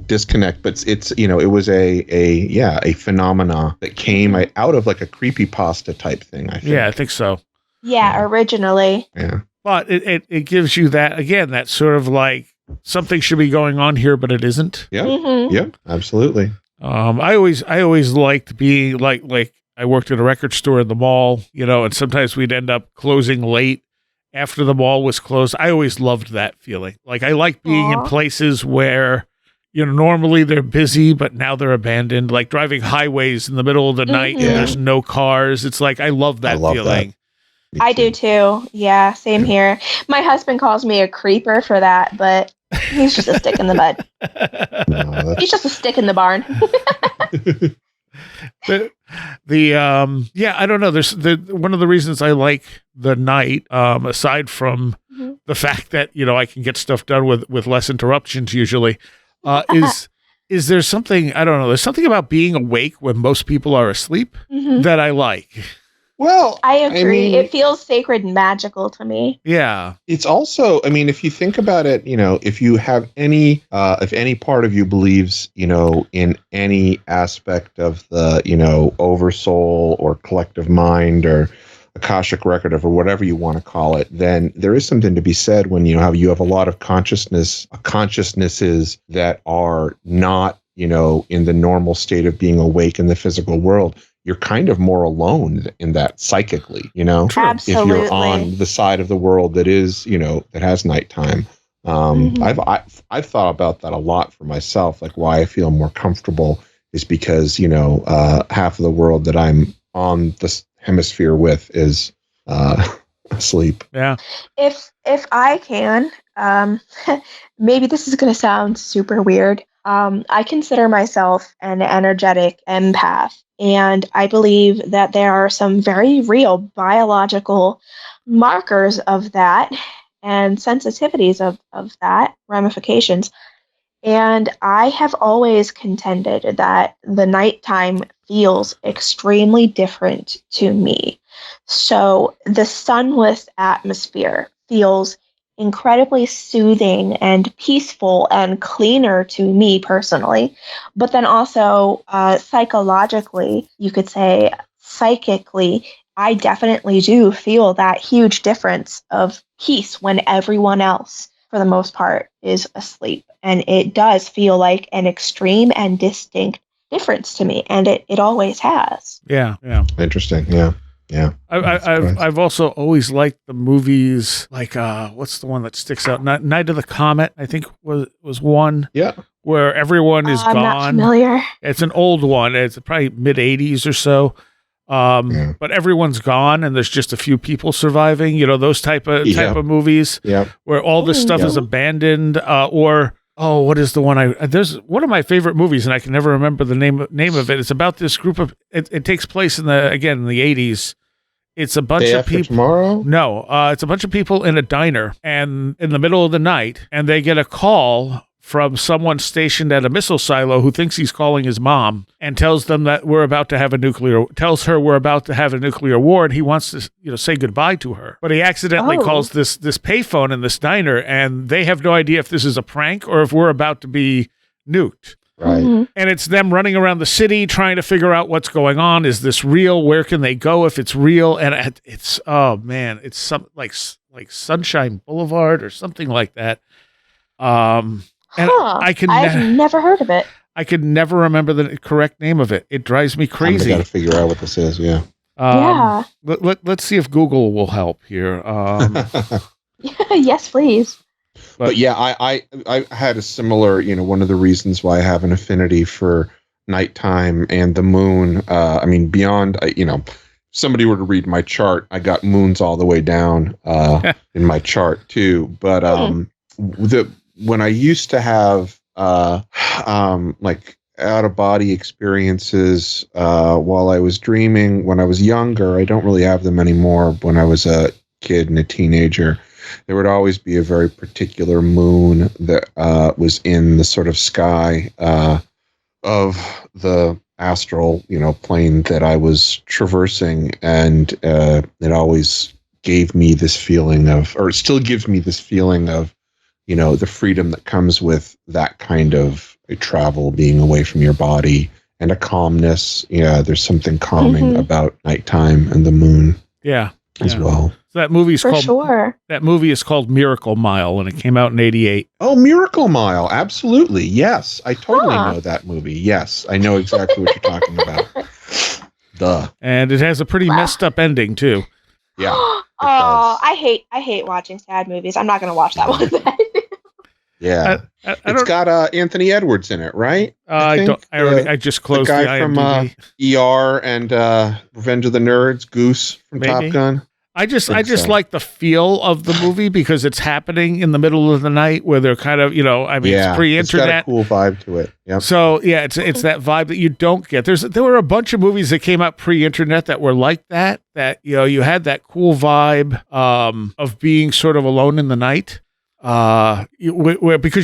disconnect, but it's it was a phenomena that came out of like a creepypasta type thing, I think. Yeah, I think so. Yeah, originally. Yeah. But it gives you that sort of like something should be going on here, but it isn't. Yeah. Yeah, absolutely. I always liked being like I worked at a record store in the mall, and sometimes we'd end up closing late after the mall was closed. I always loved that feeling. Like I like being in places where, normally they're busy, but now they're abandoned, like driving highways in the middle of the night and there's no cars. It's like, I love that feeling. I do too. Yeah, same here. My husband calls me a creeper for that, but he's just a stick in the mud. He's just a stick in the barn. I don't know. There's one of the reasons I like the night, aside from the fact that I can get stuff done with less interruptions usually, is there something, I don't know. There's something about being awake when most people are asleep that I like. Well, I agree. It feels sacred and magical to me. Yeah. It's also, if you think about it, if you have if any part of you believes, in any aspect of the, oversoul or collective mind or Akashic record or whatever you want to call it, then there is something to be said when you have a lot of consciousnesses that are not, in the normal state of being awake in the physical world. You're kind of more alone in that psychically, Absolutely. If you're on the side of the world that is, that has nighttime. I've thought about that a lot for myself. Like why I feel more comfortable is because, half of the world that I'm on this hemisphere with is asleep. Yeah. If I can, maybe this is going to sound super weird. I consider myself an energetic empath. And I believe that there are some very real biological markers of that and sensitivities of that, ramifications. And I have always contended that the nighttime feels extremely different to me. So the sunless atmosphere feels incredibly soothing and peaceful and cleaner to me personally. But then also psychologically, you could say psychically, I definitely do feel that huge difference of peace when everyone else, for the most part, is asleep. And it does feel like an extreme and distinct difference to me. And it always has. Yeah. Interesting. Yeah. Yeah, I've also always liked the movies like what's the one that sticks out? Night of the Comet, I think was one. Yeah, where everyone is gone. I'm not familiar. It's an old one. It's probably mid '80s or so. But everyone's gone and there's just a few people surviving. Those type of movies. Yeah, where all this stuff is abandoned. What is the one there's one of my favorite movies and I can never remember the name of it. It's about this group of. It takes place in the 80s. It's a bunch of people. Tomorrow? No, it's a bunch of people in a diner and in the middle of the night, and they get a call from someone stationed at a missile silo who thinks he's calling his mom and tells them that we're about to have a nuclear war, and he wants to say goodbye to her. But he accidentally calls this payphone in this diner, and they have no idea if this is a prank or if we're about to be nuked. Right. And it's them running around the city trying to figure out what's going on. Is this real? Where can they go if it's real? And it's it's something like Sunshine Boulevard or something like that. And I've never heard of it. I could never remember the correct name of it. It drives me crazy. I got to figure out what this is. Yeah. Let's see if Google will help here. Yes, please. But yeah, I had a similar, one of the reasons why I have an affinity for nighttime and the moon. I mean, beyond, somebody were to read my chart, I got moons all the way down in my chart too. But when I used to have like out of body experiences while I was dreaming when I was younger, I don't really have them anymore. When I was a kid and a teenager, there would always be a very particular moon that was in the sort of sky of the astral, plane that I was traversing, and it always gave me this feeling of, or it still gives me this feeling of, the freedom that comes with that kind of a travel, being away from your body, and a calmness. Yeah, there's something calming about nighttime and the moon. Yeah, as well. So that movie is That movie is called Miracle Mile, and it came out in '88. Oh, Miracle Mile! Absolutely, yes. I totally know that movie. Yes, I know exactly what you're talking about. Duh. And it has a pretty messed up ending too. Yeah. I hate watching sad movies. I'm not going to watch that one then. Yeah, it's got Anthony Edwards in it, right? I just closed the guy from ER and Revenge of the Nerds, Goose from Top Gun. I just like the feel of the movie because it's happening in the middle of the night where they're kind of, it's pre-internet. It's got a cool vibe to it. Yep. So yeah, it's that vibe that you don't get. There were a bunch of movies that came out pre-internet that were like that you had that cool vibe of being sort of alone in the night. Because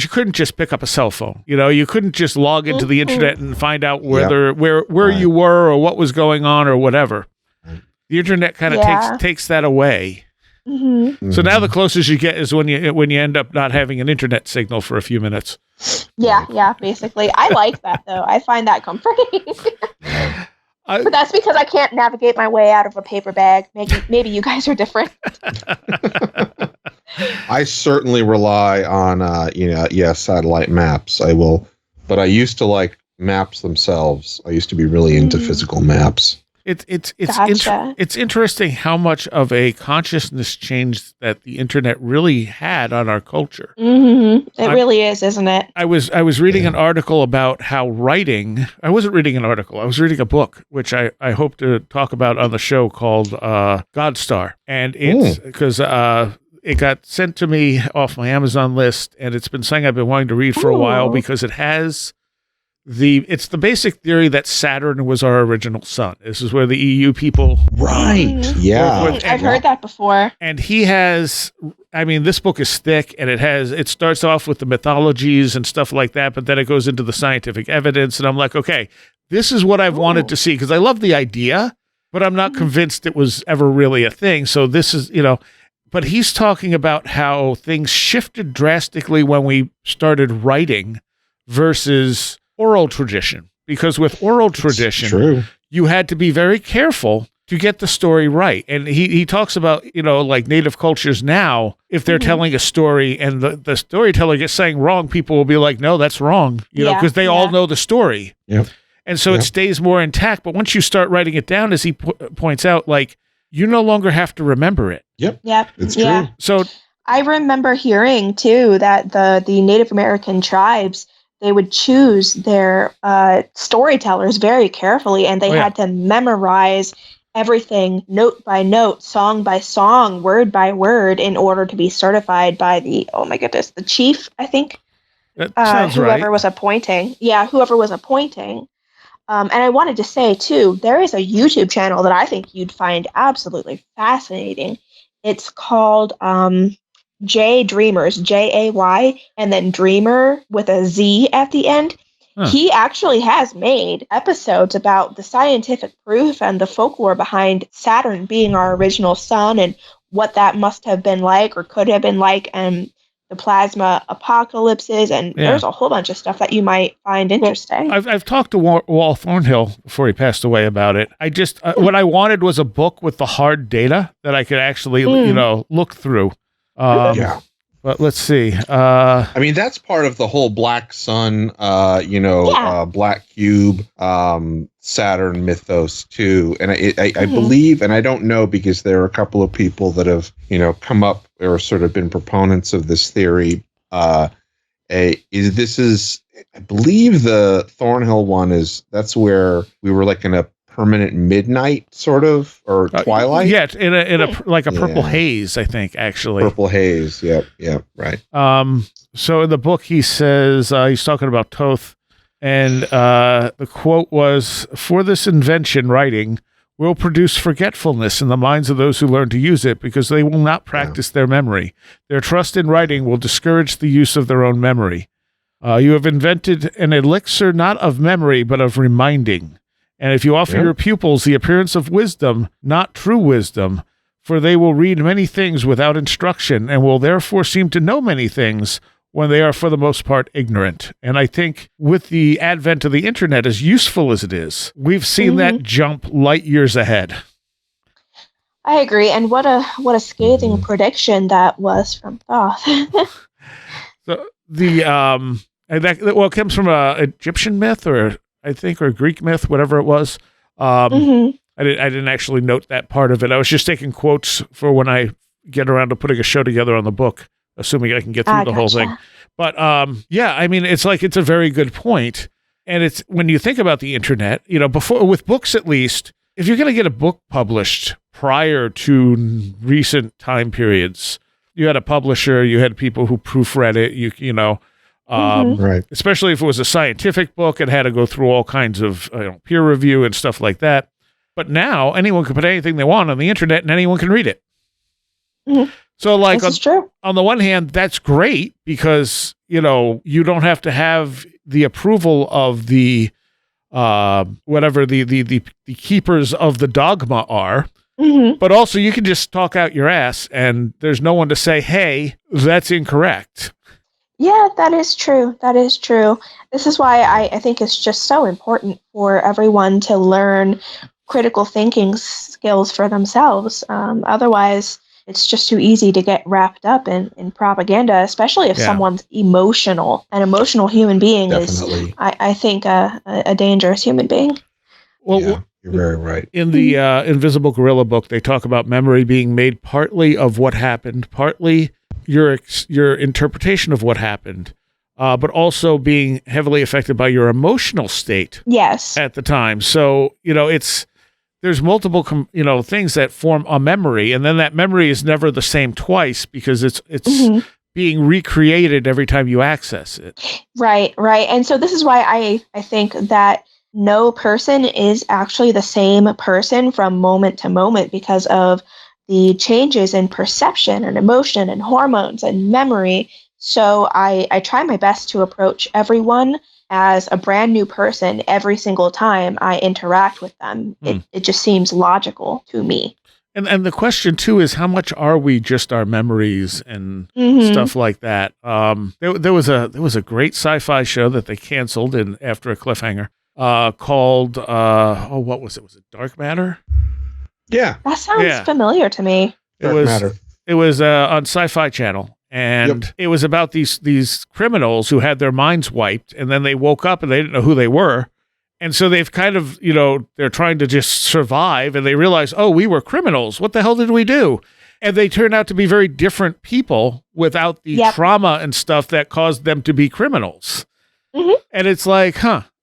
you couldn't just pick up a cell phone, you couldn't just log into the internet and find out where you were or what was going on or whatever. The internet kind of takes that away. Mm-hmm. So now the closest you get is when you end up not having an internet signal for a few minutes. Yeah, basically. I like that though. I find that comforting. But that's because I can't navigate my way out of a paper bag. Maybe you guys are different. I certainly rely on, satellite maps. I will, but I used to like maps themselves. I used to be really into physical maps. It's interesting how much of a consciousness change that the internet really had on our culture. Mm-hmm. It really is, isn't it? I was reading an article about how writing. I wasn't reading an article. I was reading a book, which I hope to talk about on the show, called Godstar, and it's because it got sent to me off my Amazon list, and it's been something I've been wanting to read for a while because it has. It's the basic theory that Saturn was our original sun. This is where the EU people... Right, yeah. I've heard that before. And he has... this book is thick, and it starts off with the mythologies and stuff like that, but then it goes into the scientific evidence, and I'm like, okay, this is what I've wanted to see, because I love the idea, but I'm not convinced it was ever really a thing, so this is, But he's talking about how things shifted drastically when we started writing versus... oral tradition, because with oral tradition, you had to be very careful to get the story right. And he talks about, like native cultures now, if they're telling a story and the storyteller gets saying wrong, people will be like, no, that's wrong, because they all know the story. Yep. And so it stays more intact. But once you start writing it down, as he points out, like you no longer have to remember it. Yep. It's true. So I remember hearing too that the Native American tribes, they would choose their storytellers very carefully, and they had to memorize everything note by note, song by song, word by word, in order to be certified by the chief, I think. That sounds whoever was appointing. Yeah, whoever was appointing. And I wanted to say, too, there is a YouTube channel that I think you'd find absolutely fascinating. It's called... Jay Dreamers, Jay, and then Dreamer with a Z at the end. Huh. He actually has made episodes about the scientific proof and the folklore behind Saturn being our original sun and what that must have been like or could have been like, and the plasma apocalypses. And there's a whole bunch of stuff that you might find interesting. I've talked to Wal Thornhill before he passed away about it. I just what I wanted was a book with the hard data that I could actually look through. But let's see. That's part of the whole black sun, black cube, Saturn mythos too. And I believe, and I don't know because there are a couple of people that have, come up or sort of been proponents of this theory. This is I believe the Thornhill one that's where we were like in a permanent midnight sort of, or twilight. Yeah, in a like a purple haze, I think, actually. Purple haze. Yep, right. So in the book, he says, he's talking about Thoth, and the quote was, "For this invention, writing will produce forgetfulness in the minds of those who learn to use it, because they will not practice their memory. Their trust in writing will discourage the use of their own memory. You have invented an elixir not of memory, but of reminding. And if you offer your pupils the appearance of wisdom, not true wisdom, for they will read many things without instruction, and will therefore seem to know many things when they are for the most part ignorant." And I think with the advent of the internet, as useful as it is, we've seen that jump light years ahead. I agree. And what a scathing prediction that was from Thoth. So it comes from a Egyptian myth, or I think, or Greek myth, whatever it was. I didn't actually note that part of it. I was just taking quotes for when I get around to putting a show together on the book, assuming I can get through the whole thing. But I mean, it's a very good point. And it's, when you think about the internet, before, with books at least, if you're going to get a book published prior to recent time periods, you had a publisher, you had people who proofread it, right. Especially if it was a scientific book, it had to go through all kinds of peer review and stuff like that. But now anyone can put anything they want on the internet and anyone can read it. Mm-hmm. So like on the one hand, that's great because, you don't have to have the approval of the whatever the keepers of the dogma are. Mm-hmm. But also you can just talk out your ass and there's no one to say, hey, that's incorrect. Yeah, that is true. That is true. This is why I think it's just so important for everyone to learn critical thinking skills for themselves. Otherwise, it's just too easy to get wrapped up in propaganda, especially if someone's emotional. An emotional human being is, I think, a dangerous human being. Well, you're very right. In the Invisible Gorilla book, they talk about memory being made partly of what happened, partly your interpretation of what happened, but also being heavily affected by your emotional state. Yes. At the time. So, there's multiple, things that form a memory, and then that memory is never the same twice because it's being recreated every time you access it. Right. And so this is why I think that no person is actually the same person from moment to moment because of the changes in perception and emotion and hormones and memory. So I try my best to approach everyone as a brand new person every single time I interact with them. It just seems logical to me. And the question too is, how much are we just our memories and stuff like that? There was a great sci-fi show that they canceled after a cliffhanger called what was it? Was it Dark Matter? Yeah, that sounds familiar to me. It was on Sci-Fi Channel, and it was about these criminals who had their minds wiped, and then they woke up and they didn't know who they were, and so they've kind of they're trying to just survive, and they realize, oh, we were criminals. What the hell did we do? And they turn out to be very different people without the trauma and stuff that caused them to be criminals. Mm-hmm. And it's like,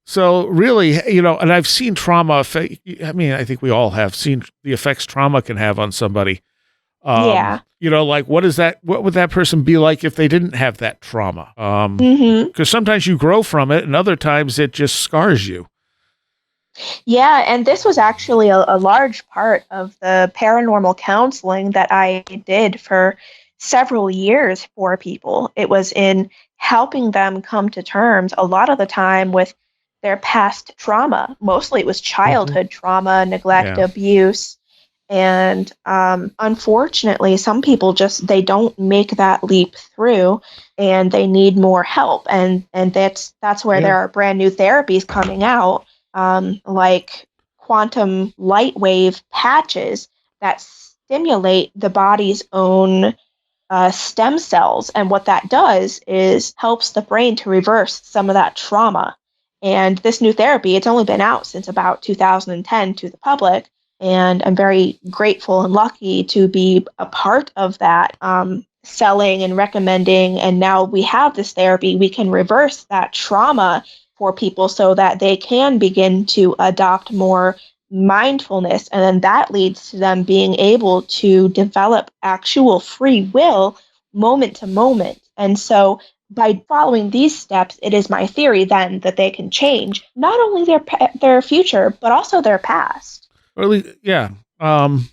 So really, and I've seen trauma affect, I think we all have seen the effects trauma can have on somebody. Like what would that person be like if they didn't have that trauma? Because sometimes you grow from it and other times it just scars you. Yeah, and this was actually a large part of the paranormal counseling that I did for several years for people. It was in helping them come to terms a lot of the time with their past trauma. Mostly it was childhood trauma, neglect, abuse. And unfortunately, some people they don't make that leap through and they need more help. And that's where there are brand new therapies coming out, like quantum light wave patches that stimulate the body's own stem cells. And what that does is helps the brain to reverse some of that trauma. And this new therapy, it's only been out since about 2010 to the public. And I'm very grateful and lucky to be a part of that. selling and recommending, and now we have this therapy, we can reverse that trauma for people so that they can begin to adopt more mindfulness. And then that leads to them being able to develop actual free will moment to moment. And so by following these steps, it is my theory then that they can change not only their future, but also their past. Or at least, yeah.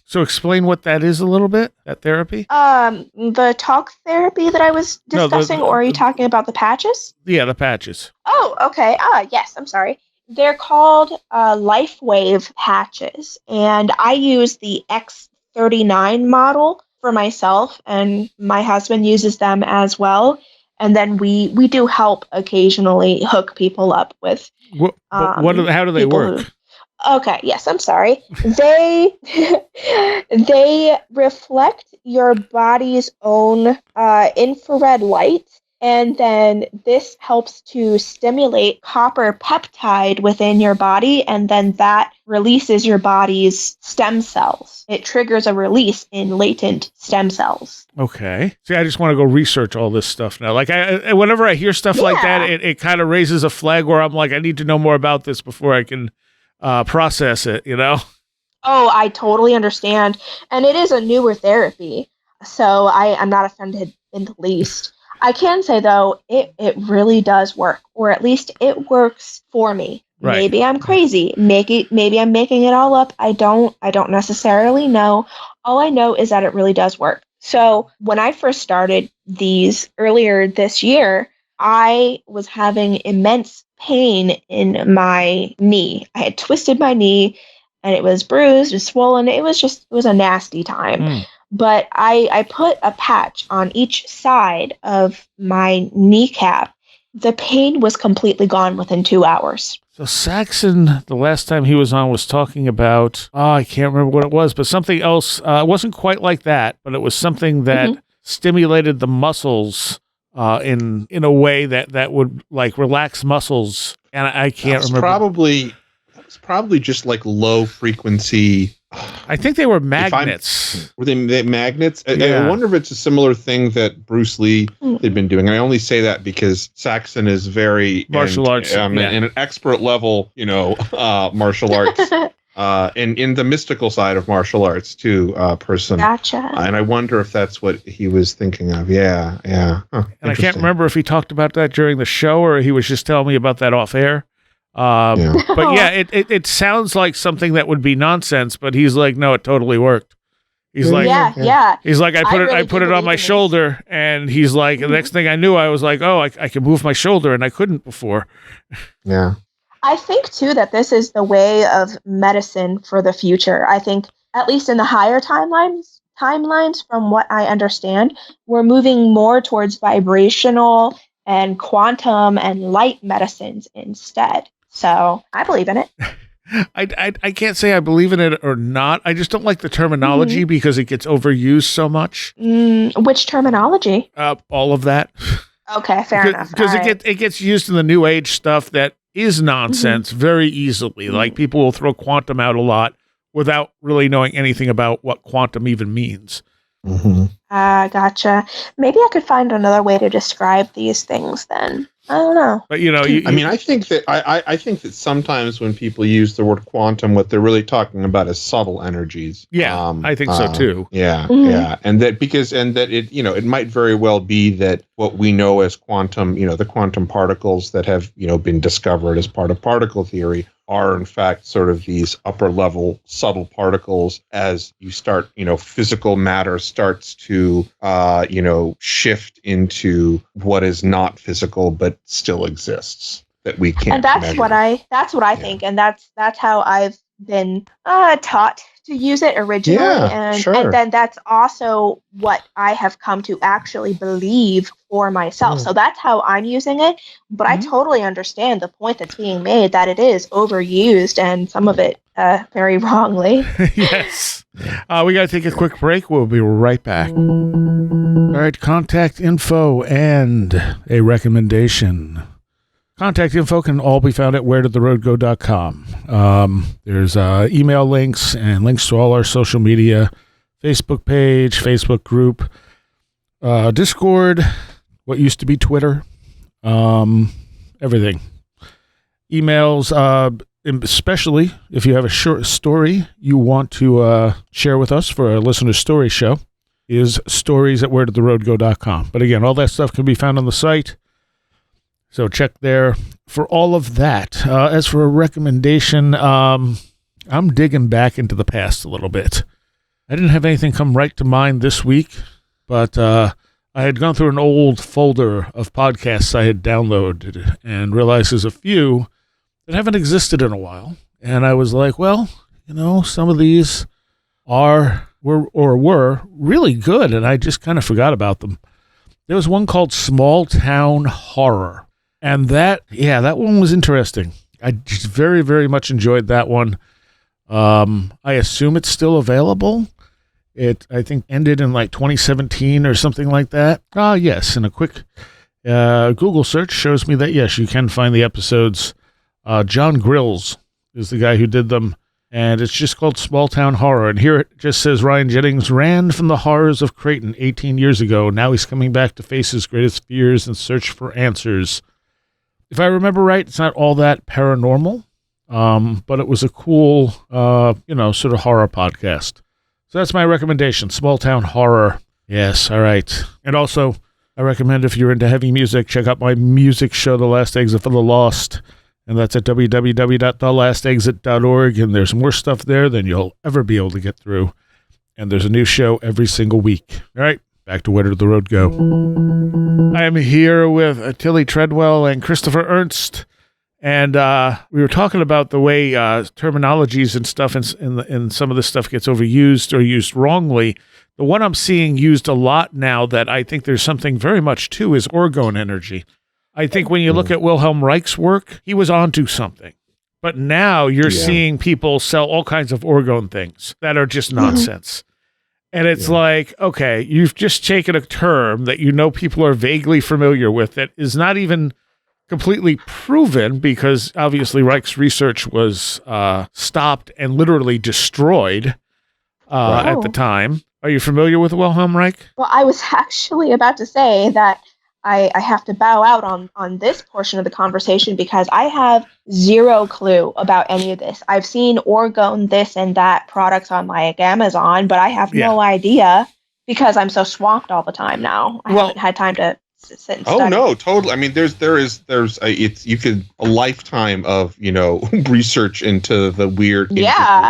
So explain what that is a little bit, that therapy? The talk therapy that I was discussing, or are you talking about the patches? Yeah, the patches. Oh, okay. Yes, I'm sorry. They're called Lifewave patches, and I use the X39 model for myself, and my husband uses them as well. And then we do help occasionally hook people up with. How do they work? Okay, yes, I'm sorry. They reflect your body's own infrared light, and then this helps to stimulate copper peptide within your body, and then that releases your body's stem cells. It triggers a release in latent stem cells. Okay. See, I just want to go research all this stuff now. Like, whenever I hear stuff like that, it kind of raises a flag where I'm like, I need to know more about this before I can process it, you know? Oh, I totally understand. And it is a newer therapy, so I'm not offended in the least. I can say, though, it really does work, or at least it works for me. Right. Maybe I'm crazy. Maybe I'm making it all up. I don't necessarily know. All I know is that it really does work. So when I first started these earlier this year, I was having immense pain in my knee. I had twisted my knee, and it was bruised and swollen. It was a nasty time. But I put a patch on each side of my kneecap. The pain was completely gone within 2 hours. So Saxon, the last time he was on, was talking about, I can't remember what it was, but something else. It wasn't quite like that, but it was something that stimulated the muscles in a way that would like relax muscles. And I can't remember. That was probably just like low frequency. I think they were magnets. Were they magnets? Yeah. I wonder if it's a similar thing that Bruce Lee had been doing. And I only say that because Saxon is very martial arts, in an expert level, martial arts, and in the mystical side of martial arts too, person. Gotcha. And I wonder if that's what he was thinking of. Yeah. Huh, and I can't remember if he talked about that during the show or he was just telling me about that off air. But yeah, it sounds like something that would be nonsense, but he's like, no, it totally worked. He's like, he's like, I put it on my shoulder, and he's like, the next thing I knew, I was like, oh, I can move my shoulder, and I couldn't before. Yeah. I think too that this is the way of medicine for the future. I think at least in the higher timelines, from what I understand, we're moving more towards vibrational and quantum and light medicines instead. So I believe in it. I can't say I believe in it or not. I just don't like the terminology because it gets overused so much. Which terminology? All of that. Okay, fair enough. Because it gets used in the new age stuff that is nonsense very easily. Like people will throw quantum out a lot without really knowing anything about what quantum even means. Gotcha. Maybe I could find another way to describe these things then. I don't know. But I think that I think that sometimes when people use the word quantum, what they're really talking about is subtle energies. Yeah, I think so too. Yeah, and that it it might very well be that what we know as quantum, the quantum particles that have been discovered as part of particle theory are in fact sort of these upper level subtle particles as you start, physical matter starts to, shift into what is not physical but still exists that we can't. And that's measure. what I think, and that's how I've been taught to use it originally, and then that's also what I have come to actually believe for myself. So that's how I'm using it, but I totally understand the point that's being made that it is overused and some of it very wrongly. Yes. We got to take a quick break. We'll be right back. All right, contact info and a recommendation. Contact info can all be found at wheredidtheroadgo.com. There's email links and links to all our social media, Facebook page, Facebook group. Discord, what used to be Twitter, everything. Emails, especially if you have a short story you want to share with us for a listener story show, is stories@wheredidtheroadgo.com. But again, all that stuff can be found on the site, so check there for all of that. As for a recommendation, I'm digging back into the past a little bit. I didn't have anything come right to mind this week, but I had gone through an old folder of podcasts I had downloaded and realized there's a few that haven't existed in a while. And I was like, well, some of these were really good, and I just kind of forgot about them. There was one called Small Town Horror, and that one was interesting. I just very, very much enjoyed that one. I assume it's still available. It, I think, ended in like 2017 or something like that. Yes, and a quick Google search shows me that, yes, you can find the episodes. John Grills is the guy who did them, and it's just called Small Town Horror. And here it just says Ryan Jennings ran from the horrors of Creighton 18 years ago. Now he's coming back to face his greatest fears and search for answers. If I remember right, it's not all that paranormal, but it was a cool, sort of horror podcast. So that's my recommendation, Small Town Horror. Yes, all right. And also, I recommend if you're into heavy music, check out my music show, The Last Exit for the Lost. And that's at www.thelastexit.org. And there's more stuff there than you'll ever be able to get through. And there's a new show every single week. All right, back to Where Did the Road Go? I am here with Tillie Treadwell and Christopher Ernst. And we were talking about the way terminologies and stuff in some of this stuff gets overused or used wrongly. The one I'm seeing used a lot now that I think there's something very much to is orgone energy. I think when you look at Wilhelm Reich's work, he was onto something. But now you're seeing people sell all kinds of orgone things that are just nonsense. And it's like, okay, you've just taken a term that people are vaguely familiar with that is not even completely proven, because obviously Reich's research was stopped and literally destroyed at the time. Are you familiar with Wilhelm Reich? Well, I was actually about to say that I have to bow out on this portion of the conversation because I have zero clue about any of this. I've seen orgone this and that products on like Amazon, but I have no idea because I'm so swamped all the time now. I haven't had time to sit and study. Oh no, totally. I mean, there's a lifetime of research into the weird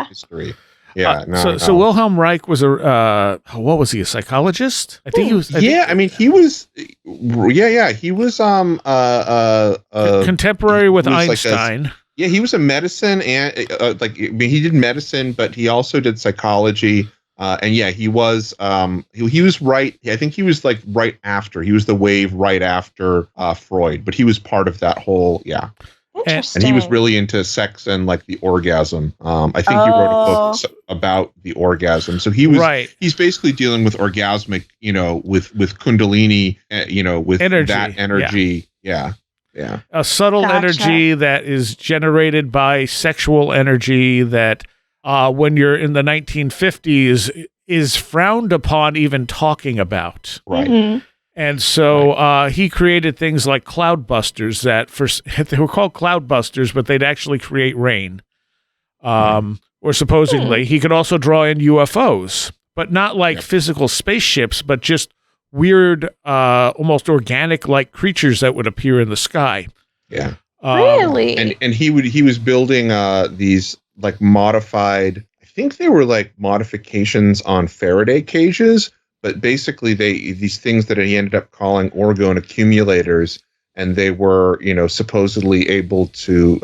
history. Yeah. So Wilhelm Reich was what was he? A psychologist? I think he was. He was. He was contemporary with Einstein. He was a medicine and he did medicine, but he also did psychology. He was right. I think he was like right after. He was the wave right after Freud, but he was part of that whole And he was really into sex and like the orgasm. I think he wrote a book about the orgasm. So he was he's basically dealing with orgasmic, with Kundalini, with energy, that energy. Yeah. A subtle energy that is generated by sexual energy that when you're in the 1950s is frowned upon even talking about. Right. Mm-hmm. And so he created things like Cloudbusters they were called Cloudbusters, but they'd actually create rain. Or supposedly, he could also draw in UFOs, but not like physical spaceships, but just weird, almost organic-like creatures that would appear in the sky. Yeah. Really? And he was building these like modified, I think they were like modifications on Faraday cages. But basically, these things that he ended up calling orgone accumulators, and they were, supposedly able to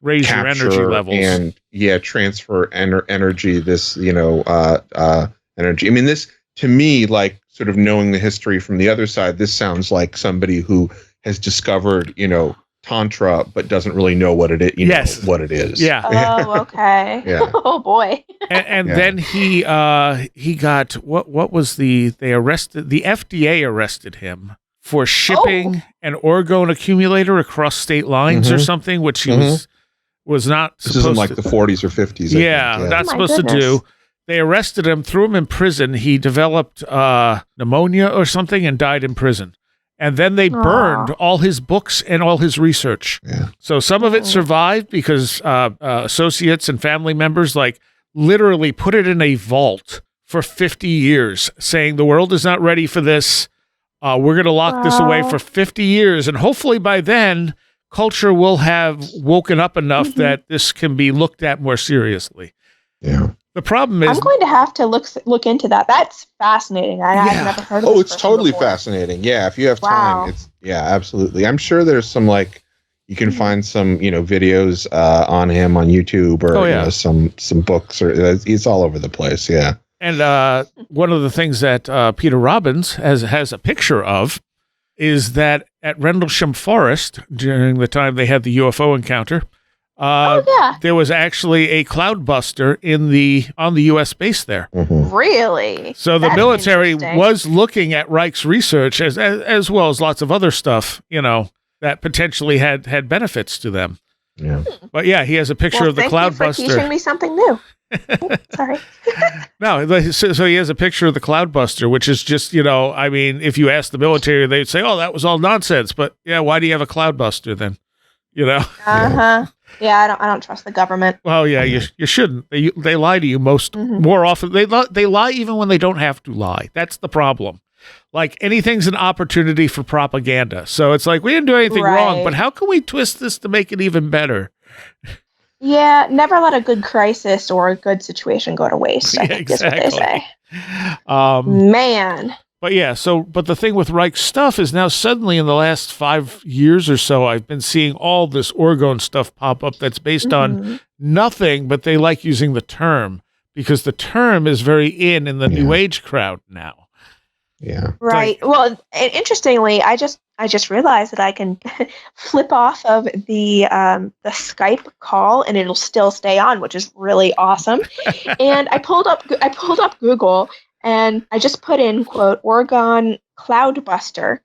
raise your energy levels and transfer energy. This energy. I mean, this to me, like sort of knowing the history from the other side, this sounds like somebody who has discovered, Tantra, but doesn't really know what it is. What it is. Yeah. Oh, okay. Oh boy. And then he got what was the FDA arrested him for shipping an orgone accumulator across state lines or something, which he was not this supposed is in like the 40s or 50s. Not supposed to do. They arrested him, threw him in prison. He developed pneumonia or something and died in prison. And then they burned all his books and all his research. Yeah. So some of it survived because associates and family members literally put it in a vault for 50 years, saying the world is not ready for this. We're going to lock this away for 50 years. And hopefully by then, culture will have woken up enough that this can be looked at more seriously. Yeah. The problem is, I'm going to have to look into that. That's fascinating. I've never heard of it. Oh, it's totally fascinating. Yeah, if you have time, absolutely. I'm sure there's some you can find some videos on him on YouTube or some books, or it's all over the place. Yeah. And one of the things that Peter Robbins has a picture of is that at Rendlesham Forest during the time they had the UFO encounter. There was actually a cloudbuster on the U.S. base there. Mm-hmm. Really? So the military was looking at Reich's research as well as lots of other stuff, that potentially had benefits to them. Yeah. But yeah, he has a picture of the cloudbuster. Thank you for teaching me something new. Sorry. No, so he has a picture of the cloudbuster, which is just, if you ask the military, they'd say, "Oh, that was all nonsense." But yeah, why do you have a cloudbuster then? Yeah, I don't trust the government. Well, yeah, you shouldn't. They lie to you more often. They lie even when they don't have to lie. That's the problem. Anything's an opportunity for propaganda. So it's we didn't do anything wrong, but how can we twist this to make it even better? Yeah, never let a good crisis or a good situation go to waste. I think is what they say. Man. But yeah, but the thing with Reich's stuff is now suddenly in the last 5 years or so, I've been seeing all this Orgone stuff pop up that's based on nothing, but they like using the term because the term is very in the New Age crowd now. Yeah. Right. Well, interestingly, I just realized that I can flip off of the Skype call and it'll still stay on, which is really awesome. And I pulled up Google. And I just put in, quote, Orgone Cloudbuster.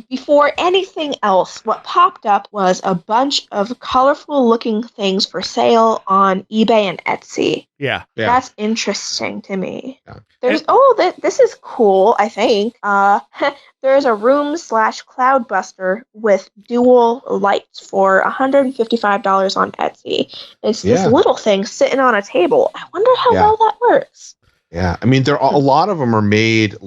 Before anything else, what popped up was a bunch of colorful-looking things for sale on eBay and Etsy. Yeah. That's interesting to me. Yeah. There's this is cool, I think. There's a room /Cloudbuster with dual lights for $155 on Etsy. It's this little thing sitting on a table. I wonder how well that works. Yeah, I mean, a lot of them are made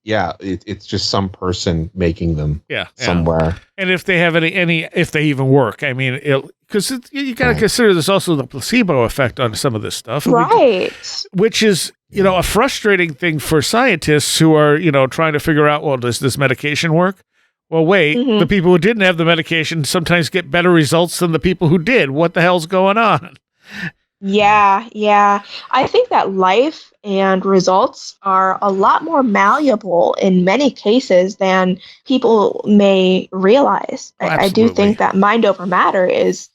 it's just some person making them somewhere. And if they have if they even work, I mean, because you got to consider there's also the placebo effect on some of this stuff. Right. Which is, a frustrating thing for scientists who are, trying to figure out, well, does this medication work? Well, wait, the people who didn't have the medication sometimes get better results than the people who did. What the hell's going on? Yeah. I think that life and results are a lot more malleable in many cases than people may realize. I do think that mind over matter is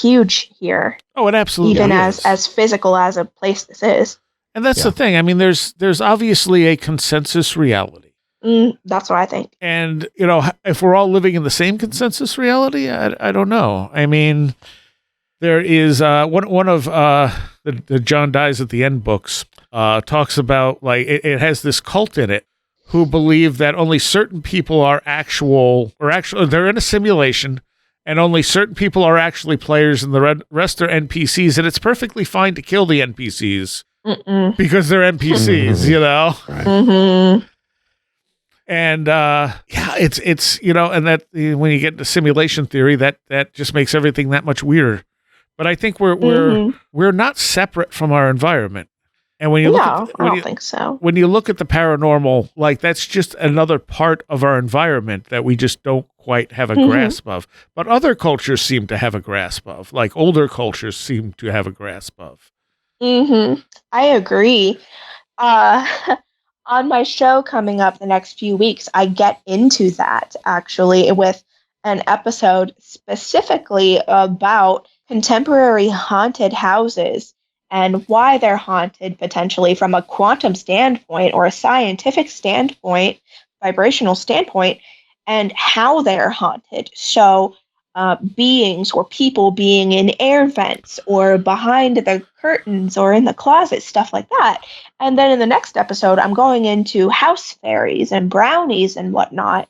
huge here. Oh, it absolutely even is. as physical as a place this is. And that's the thing. I mean, there's obviously a consensus reality. That's what I think. And, if we're all living in the same consensus reality, I don't know. I mean, there is one of the John Dies at the End books talks about it has this cult in it who believe that only certain people are they're in a simulation and only certain people are actually players and the rest are NPCs, and it's perfectly fine to kill the NPCs because they're NPCs, Right. And it's and that when you get into simulation theory, that just makes everything that much weirder. But I think we're not separate from our environment. And when you I don't think so. When you look at the paranormal, that's just another part of our environment that we just don't quite have a grasp of. But other cultures seem to have a grasp of, older cultures seem to have a grasp of. I agree. On my show coming up the next few weeks, I get into that actually with an episode specifically about contemporary haunted houses and why they're haunted potentially from a quantum standpoint or a scientific standpoint, vibrational standpoint, and how they're haunted. So beings or people being in air vents or behind the curtains or in the closet, stuff like that. And then in the next episode, I'm going into house fairies and brownies and whatnot.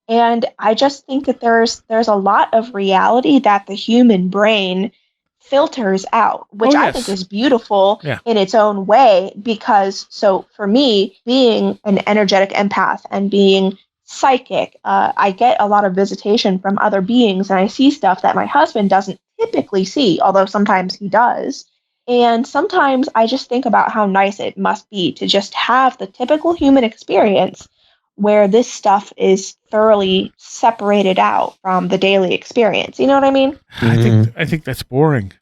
And I just think that there's a lot of reality that the human brain filters out, which I think is beautiful in its own way, because so for me, being an energetic empath and being psychic, I get a lot of visitation from other beings, and I see stuff that my husband doesn't typically see, although sometimes he does. And sometimes I just think about how nice it must be to just have the typical human experience where this stuff is thoroughly separated out from the daily experience. You know what I mean? I think that's boring.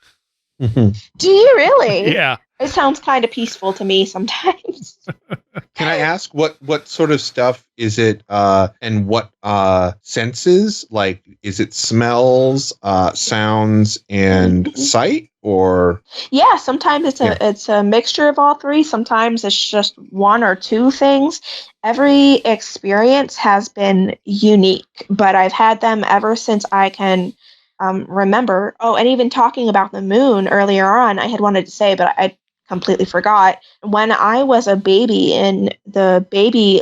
Mm-hmm. Do you really? Yeah. It sounds kind of peaceful to me sometimes. Can I ask what sort of stuff is it, and what senses? Like, is it smells, sounds, and sight, or? Yeah, sometimes it's a mixture of all three. Sometimes it's just one or two things. Every experience has been unique, but I've had them ever since I can remember. Oh, and even talking about the moon earlier on, I had wanted to say, but I completely forgot. When I was a baby in the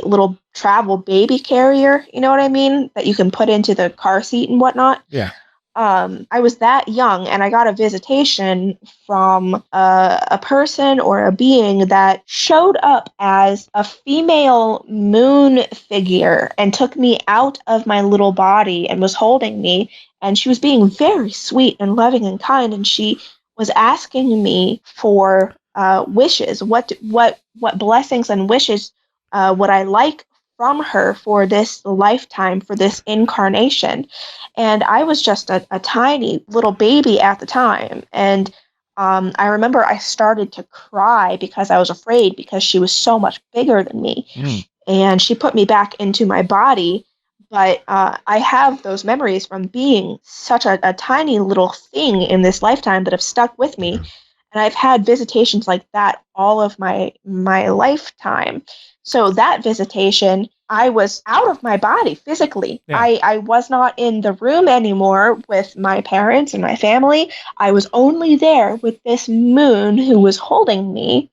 little travel baby carrier, you know what I mean? That you can put into the car seat and whatnot. Yeah. I was that young, and I got a visitation from a person or a being that showed up as a female moon figure and took me out of my little body and was holding me. And she was being very sweet and loving and kind, and she was asking me for wishes. What blessings and wishes would I like from her for this lifetime, for this incarnation? And I was just a tiny little baby at the time. And I remember I started to cry because I was afraid, because she was so much bigger than me. And she put me back into my body. But I have those memories from being such a tiny little thing in this lifetime that have stuck with me. And I've had visitations like that all of my lifetime. So that visitation, I was out of my body physically. Yeah. I was not in the room anymore with my parents and my family. I was only there with this moon who was holding me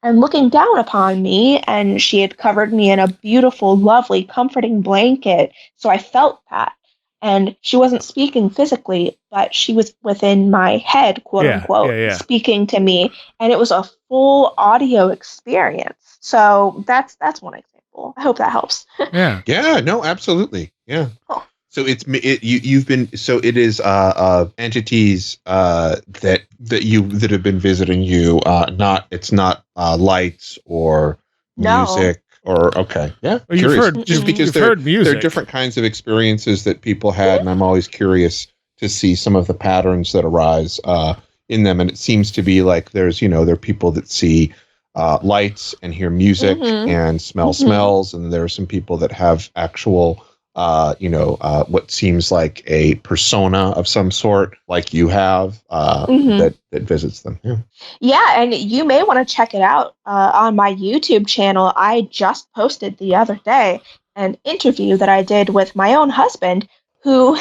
and looking down upon me, and she had covered me in a beautiful, lovely, comforting blanket. So I felt that. And she wasn't speaking physically, but she was within my head, quote unquote, speaking to me. And it was a full audio experience. So that's one example. I hope that helps. Yeah, no, absolutely. Yeah. Cool. So it is entities that have been visiting you. It's not lights or music or okay. Yeah. Well, you've heard music. There are different kinds of experiences that people had, and I'm always curious to see some of the patterns that arise in them. And it seems to be like there are people that see lights and hear music and smell smells, and there are some people that have actual what seems like a persona of some sort, like you have, that visits them. Yeah, and you may want to check it out on my YouTube channel. I just posted the other day an interview that I did with my own husband, who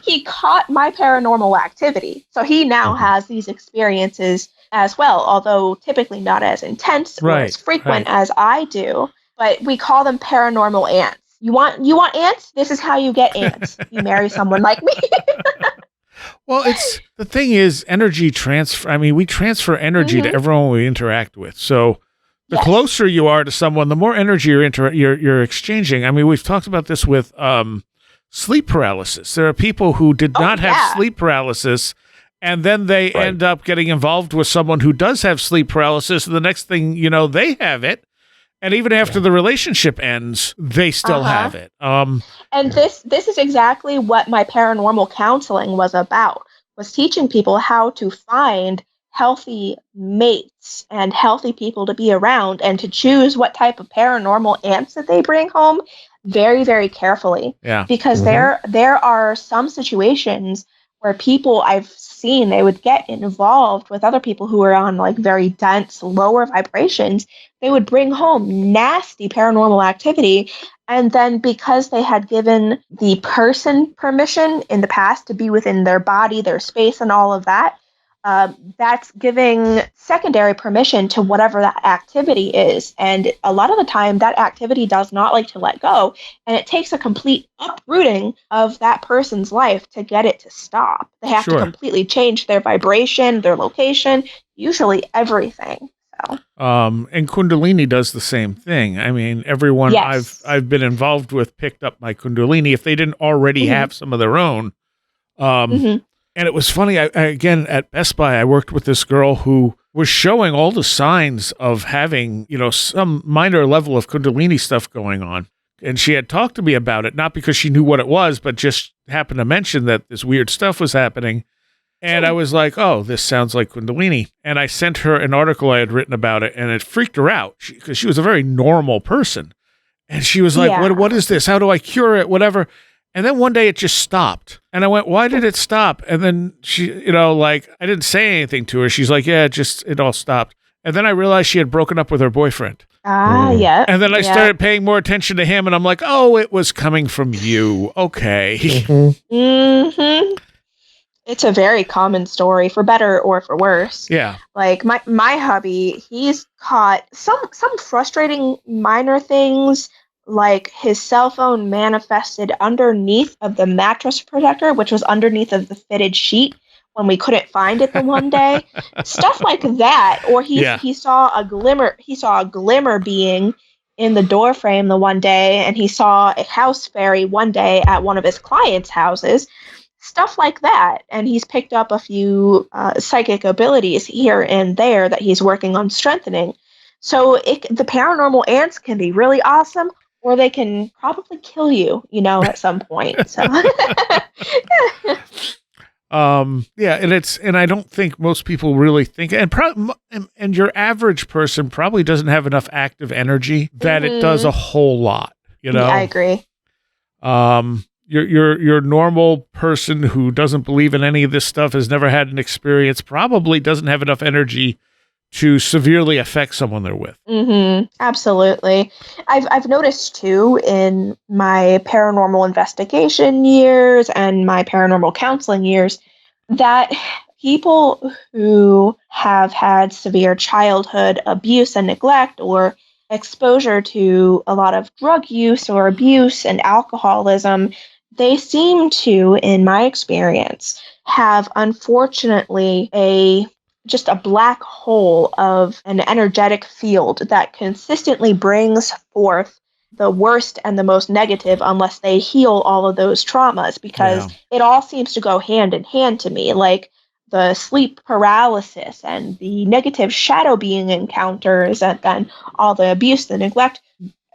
he caught my paranormal activity. So he now has these experiences as well, although typically not as intense or as frequent as I do. But we call them paranormal ants. You want ants? This is how you get ants. You marry someone like me. Well, the thing is energy transfer. I mean, we transfer energy to everyone we interact with. So the closer you are to someone, the more energy you're exchanging. I mean, we've talked about this with sleep paralysis. There are people who did not have sleep paralysis, and then they end up getting involved with someone who does have sleep paralysis, and the next thing you know, they have it. And even after the relationship ends, they still have it. And this is exactly what my paranormal counseling was about, was teaching people how to find healthy mates and healthy people to be around, and to choose what type of paranormal ants that they bring home very, very carefully. Yeah. Because there are some situations where people I've seen, they would get involved with other people who are on like very dense, lower vibrations. They would bring home nasty paranormal activity. And then because they had given the person permission in the past to be within their body, their space, and all of that, that's giving secondary permission to whatever that activity is. And a lot of the time, that activity does not like to let go. And it takes a complete uprooting of that person's life to get it to stop. They have to completely change their vibration, their location, usually everything. So. And Kundalini does the same thing. I mean, everyone I've been involved with picked up my Kundalini if they didn't already have some of their own. And it was funny, I again, at Best Buy, I worked with this girl who was showing all the signs of having, some minor level of Kundalini stuff going on. And she had talked to me about it, not because she knew what it was, but just happened to mention that this weird stuff was happening. And I was like, oh, this sounds like Kundalini. And I sent her an article I had written about it, and it freaked her out because she was a very normal person. And she was like, what is this? How do I cure it? Whatever. And then one day it just stopped. And I went, why did it stop? And then she, I didn't say anything to her. She's like, yeah, it all stopped. And then I realized she had broken up with her boyfriend. Yeah. And then I started paying more attention to him, and I'm like, oh, it was coming from you. Okay. It's a very common story, for better or for worse. Yeah. Like my hubby, he's caught some frustrating minor things. Like his cell phone manifested underneath of the mattress protector, which was underneath of the fitted sheet when we couldn't find it the one day. Stuff like that. Or he saw a glimmer being in the door frame the one day, and he saw a house fairy one day at one of his clients' houses. Stuff like that. And he's picked up a few psychic abilities here and there that he's working on strengthening. So the paranormal ants can be really awesome, or they can probably kill you, at some point. So, and I don't think most people really think, and your average person probably doesn't have enough active energy that it does a whole lot. Yeah, I agree. Your normal person who doesn't believe in any of this stuff, has never had an experience, probably doesn't have enough energy to severely affect someone they're with. Absolutely. I've noticed too in my paranormal investigation years and my paranormal counseling years that people who have had severe childhood abuse and neglect, or exposure to a lot of drug use or abuse and alcoholism, they seem to, in my experience, have unfortunately just a black hole of an energetic field that consistently brings forth the worst and the most negative unless they heal all of those traumas, because it all seems to go hand in hand to me. Like the sleep paralysis and the negative shadow being encounters, and then all the abuse, the neglect,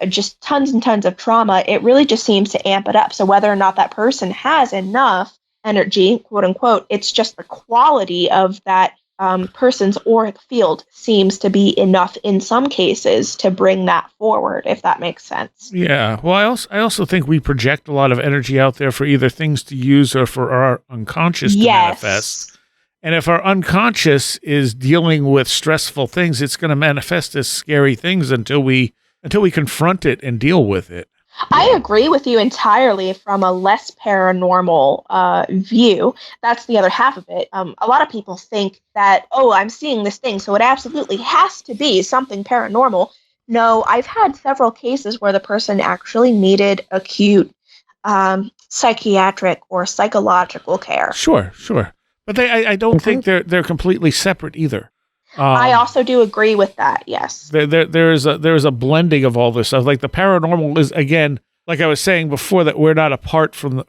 just tons and tons of trauma. It really just seems to amp it up. So whether or not that person has enough energy, quote unquote, it's just the quality of that person's auric field seems to be enough in some cases to bring that forward, if that makes sense. Yeah. Well, I also think we project a lot of energy out there for either things to use or for our unconscious to manifest. And if our unconscious is dealing with stressful things, it's going to manifest as scary things until we confront it and deal with it. I agree with you entirely from a less paranormal view. That's the other half of it. A lot of people think that, I'm seeing this thing, so it absolutely has to be something paranormal. No, I've had several cases where the person actually needed acute psychiatric or psychological care. Sure. But I don't think they're completely separate either. I also do agree with that. Yes. There is a blending of all this stuff. Like the paranormal is, again, like I was saying before, that we're not apart from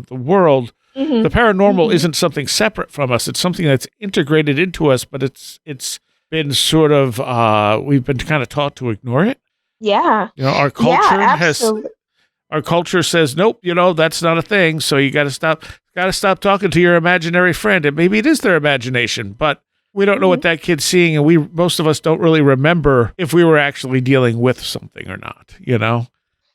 the world. The paranormal isn't something separate from us. It's something that's integrated into us, but it's been sort of we've been kind of taught to ignore it. Yeah. Our culture our culture says, nope, that's not a thing. So you got to stop talking to your imaginary friend. And maybe it is their imagination, but we don't know what that kid's seeing, and most of us don't really remember if we were actually dealing with something or not,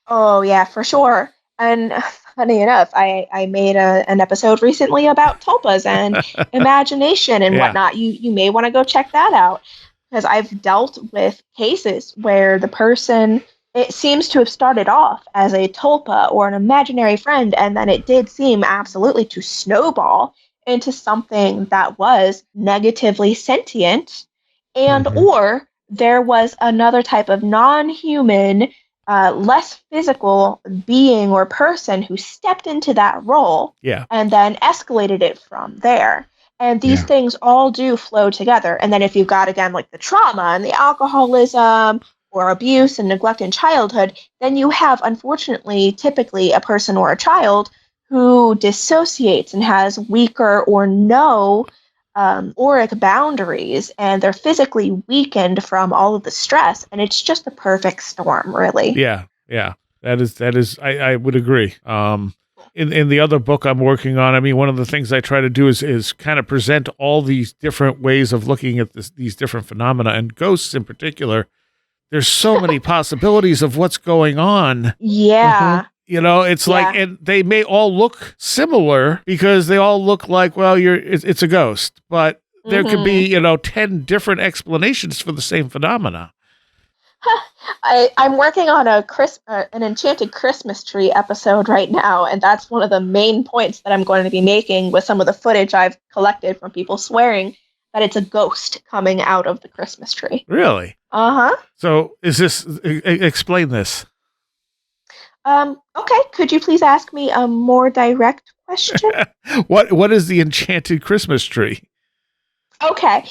Oh, yeah, for sure. And funny enough, I made an episode recently about tulpas and imagination and whatnot. You may want to go check that out, because I've dealt with cases where the person, it seems to have started off as a tulpa or an imaginary friend, and then it did seem absolutely to snowball into something that was negatively sentient, and or there was another type of non-human, less physical being or person who stepped into that role and then escalated it from there. And these things all do flow together. And then if you've got, again, like the trauma and the alcoholism or abuse and neglect in childhood, then you have, unfortunately, typically a person or a child who dissociates and has weaker or no auric boundaries, and they're physically weakened from all of the stress, and it's just a perfect storm, really. Yeah. That is. I would agree. In the other book I'm working on, I mean, one of the things I try to do is kind of present all these different ways of looking at these different phenomena, and ghosts in particular. There's so many possibilities of what's going on. Yeah. You know, it's like, and they may all look similar because they all look like, well, it's a ghost, but there could be, 10 different explanations for the same phenomena. I'm working on an enchanted Christmas tree episode right now, and that's one of the main points that I'm going to be making with some of the footage I've collected from people swearing that it's a ghost coming out of the Christmas tree. Really? So is this, explain this. Okay, could you please ask me a more direct question? What is the enchanted Christmas tree? Okay,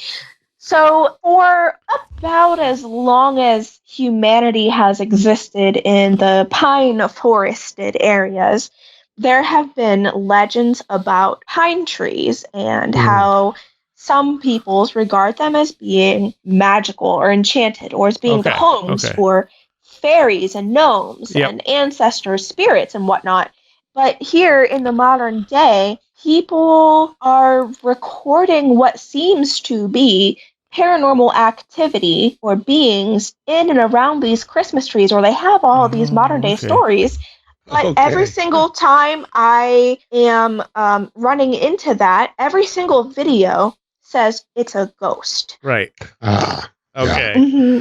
so for about as long as humanity has existed in the pine forested areas, there have been legends about pine trees and how some peoples regard them as being magical or enchanted, or as being the homes for fairies and gnomes and ancestor spirits and whatnot. But here in the modern day, people are recording what seems to be paranormal activity or beings in and around these Christmas trees, or they have all these modern day stories. But every single time I am running into that, every single video says it's a ghost. Right. Okay. Mm-hmm.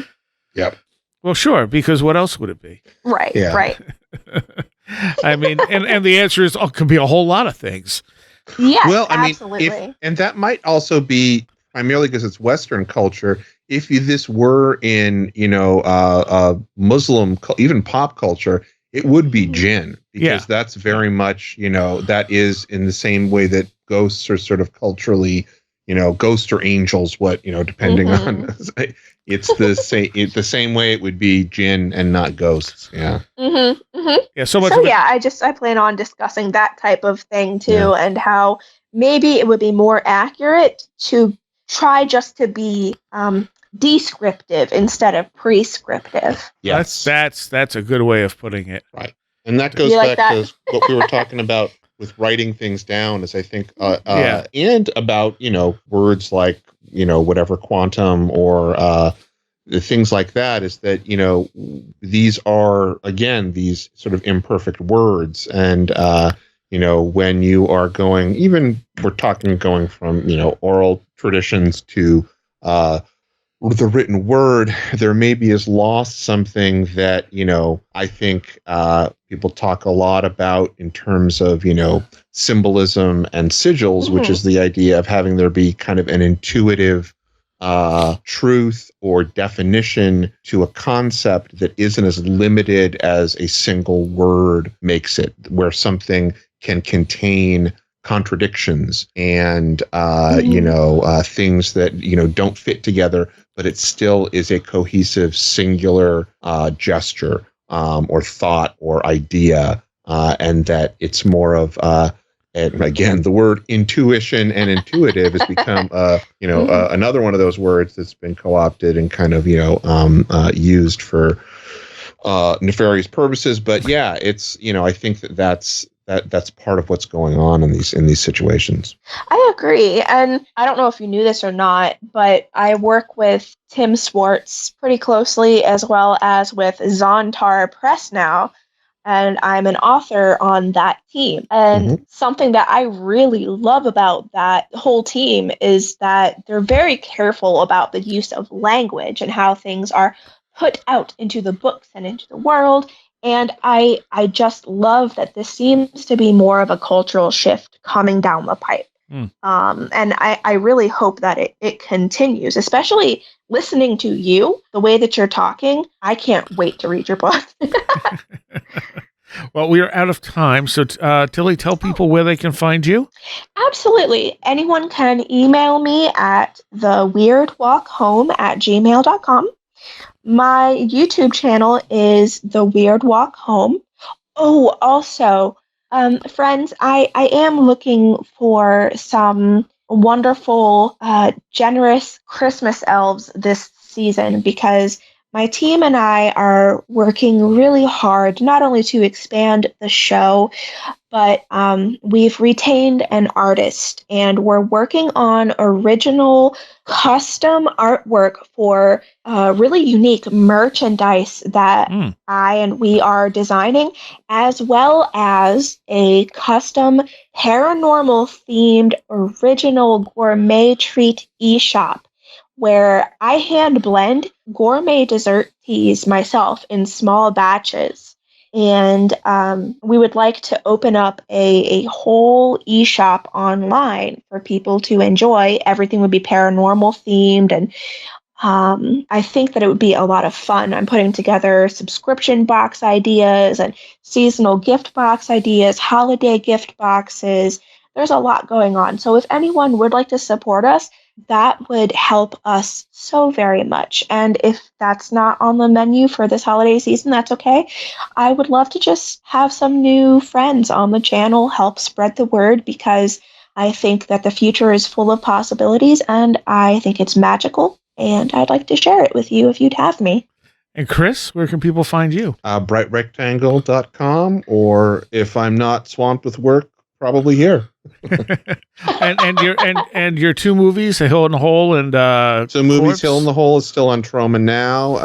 Yep. Well, sure, because what else would it be? Right, right. I mean, and the answer is, could be a whole lot of things. Yes, well, I absolutely. mean, and that might also be primarily because it's Western culture. If this were in, Muslim, even pop culture, it would be jinn, because that's very much, that is in the same way that ghosts are sort of culturally, ghosts or angels, depending on. It's the same way it would be jinn and not ghosts. Yeah. Yeah. So much. So I plan on discussing that type of thing too, and how maybe it would be more accurate to try just to be descriptive instead of prescriptive. Yes, that's a good way of putting it. Right, and that goes back to what we were talking about with writing things down. Is I think, and about words like whatever quantum or things like that, is that these are again these sort of imperfect words, and when you are going from oral traditions to the written word, there maybe is lost something that I think people talk a lot about in terms of symbolism and sigils, which is the idea of having there be kind of an intuitive truth or definition to a concept that isn't as limited as a single word makes it, where something can contain contradictions and things that don't fit together, but it still is a cohesive singular gesture or thought or idea, and that it's more of and again, the word intuition and intuitive has become another one of those words that's been co-opted and kind of used for nefarious purposes. But yeah, it's I think that's part of what's going on in these situations. I agree. And I don't know if you knew this or not, but I work with Tim Swartz pretty closely, as well as with Zontar Press now. and I'm an author on that team. And something that I really love about that whole team is that they're very careful about the use of language and how things are put out into the books and into the world. And I just love that this seems to be more of a cultural shift coming down the pipe. And I really hope that it continues, especially listening to you, the way that you're talking. I can't wait to read your book. Well, we are out of time. So, Tillie, tell people where they can find you. Absolutely. Anyone can email me at theweirdwalkhome@gmail.com. My YouTube channel is The Weird Walk Home. Oh, also, friends, I am looking for some wonderful, generous Christmas elves this season, because my team and I are working really hard, not only to expand the show, but we've retained an artist, and we're working on original custom artwork for really unique merchandise that I and we are designing, as well as a custom paranormal themed original gourmet treat eShop, where I hand blend gourmet dessert teas myself in small batches. And we would like to open up a whole eShop online for people to enjoy. Everything would be paranormal themed, and I think that it would be a lot of fun. I'm putting together subscription box ideas and seasonal gift box ideas, holiday gift boxes. There's a lot going on. So if anyone would like to support us, that would help us so very much. And if that's not on the menu for this holiday season, that's okay. I would love to just have some new friends on the channel, help spread the word, because I think that the future is full of possibilities, and I think it's magical, and I'd like to share it with you if you'd have me. And Chris, where can people find you? brightrectangle.com, or if I'm not swamped with work, probably here. and your two movies, A Hill in the Hole and so movies Corpse? Hill in the Hole is still on Troma now,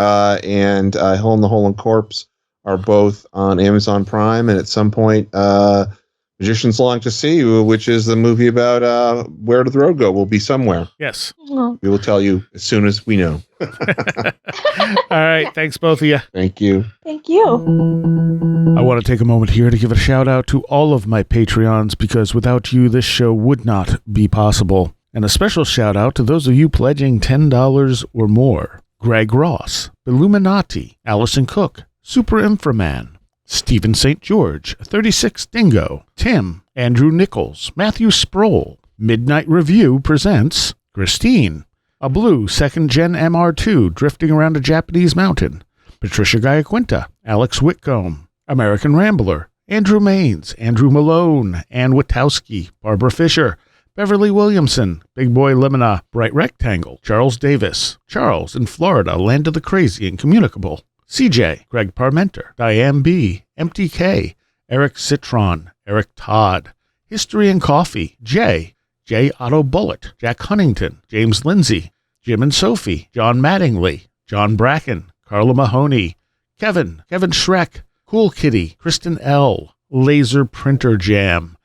and Hill in the Hole and Corpse are both on Amazon Prime, and at some point Magicians Long to See, which is the movie about Where Did the Road Go, will be somewhere. Yes. We will tell you as soon as we know. All right. Thanks, both of you. Thank you. Thank you. I want to take a moment here to give a shout out to all of my Patreons, because without you, this show would not be possible. And a special shout out to those of you pledging $10 or more. Greg Ross, Illuminati, Allison Cook, Super Inframan, Stephen St. George, 36 Dingo, Tim, Andrew Nichols, Matthew Sproul, Midnight Review presents Christine, a blue 2nd Gen MR2 drifting around a Japanese mountain, Patricia Giaquinta, Alex Whitcomb, American Rambler, Andrew Maines, Andrew Malone, Ann Witowski, Barbara Fisher, Beverly Williamson, Big Boy Lemona, Bright Rectangle, Charles Davis, Charles in Florida, Land of the Crazy and Communicable, CJ, Greg Parmenter, Diane B., MTK, Eric Citron, Eric Todd, History and Coffee, J. Otto Bullitt, Jack Huntington, James Lindsay, Jim and Sophie, John Mattingly, John Bracken, Carla Mahoney, Kevin Schreck, Cool Kitty, Kristen L., Laser Printer Jam,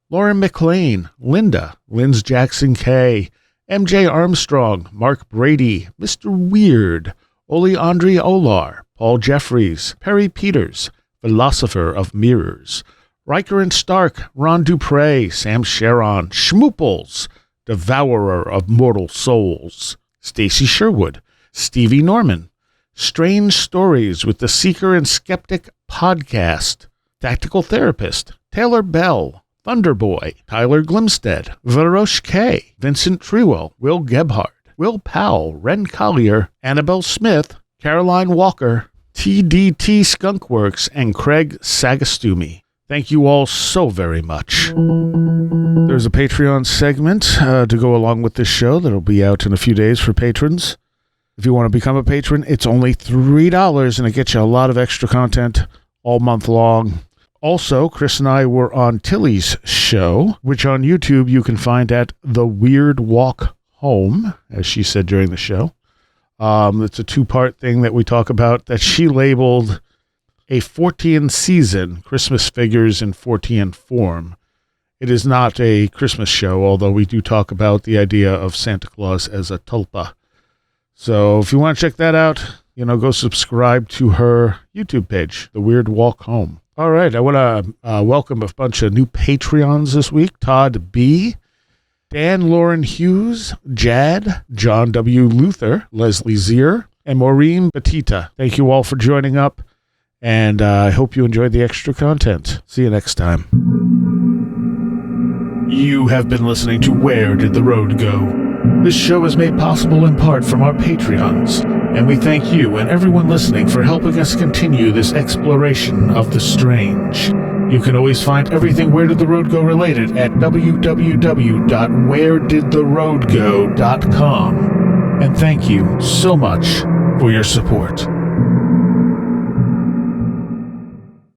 Lauren McLean, Linda, Linz Jackson K., MJ Armstrong, Mark Brady, Mr. Weird, Oli Andre Olar, Paul Jeffries, Perry Peters, Philosopher of Mirrors, Riker and Stark, Ron Dupre, Sam Sharon, Schmooples, Devourer of Mortal Souls, Stacy Sherwood, Stevie Norman, Strange Stories with the Seeker and Skeptic Podcast, Tactical Therapist, Taylor Bell, Thunderboy, Tyler Glimstead, Varosh K., Vincent Treadwell, Will Gebhard, Will Powell, Wren Collier, Annabelle Smith, Caroline Walker, TDT Skunkworks, and Craig Sagastumi. Thank you all so very much. There's a Patreon segment to go along with this show that'll be out in a few days for patrons. If you want to become a patron, it's only $3, and it gets you a lot of extra content all month long. Also, Chris and I were on Tillie's show, which on YouTube you can find at The Weird Walk Home, as she said during the show. It's a two-part thing that we talk about that she labeled a Fortean season, Christmas figures in Fortean form. It is not a Christmas show, although we do talk about the idea of Santa Claus as a tulpa. So if you want to check that out, go subscribe to her YouTube page, The Weird Walk Home. All right, I want to welcome a bunch of new Patreons this week. Todd B., Dan Lauren Hughes, Jad, John W. Luther, Leslie Zier, and Maureen Batita. Thank you all for joining up, and I hope you enjoyed the extra content. See you next time. You have been listening to Where Did the Road Go? This show is made possible in part from our Patreons, and we thank you and everyone listening for helping us continue this exploration of the strange. You can always find everything Where Did the Road Go related at www.wheredidtheroadgo.com. And thank you so much for your support.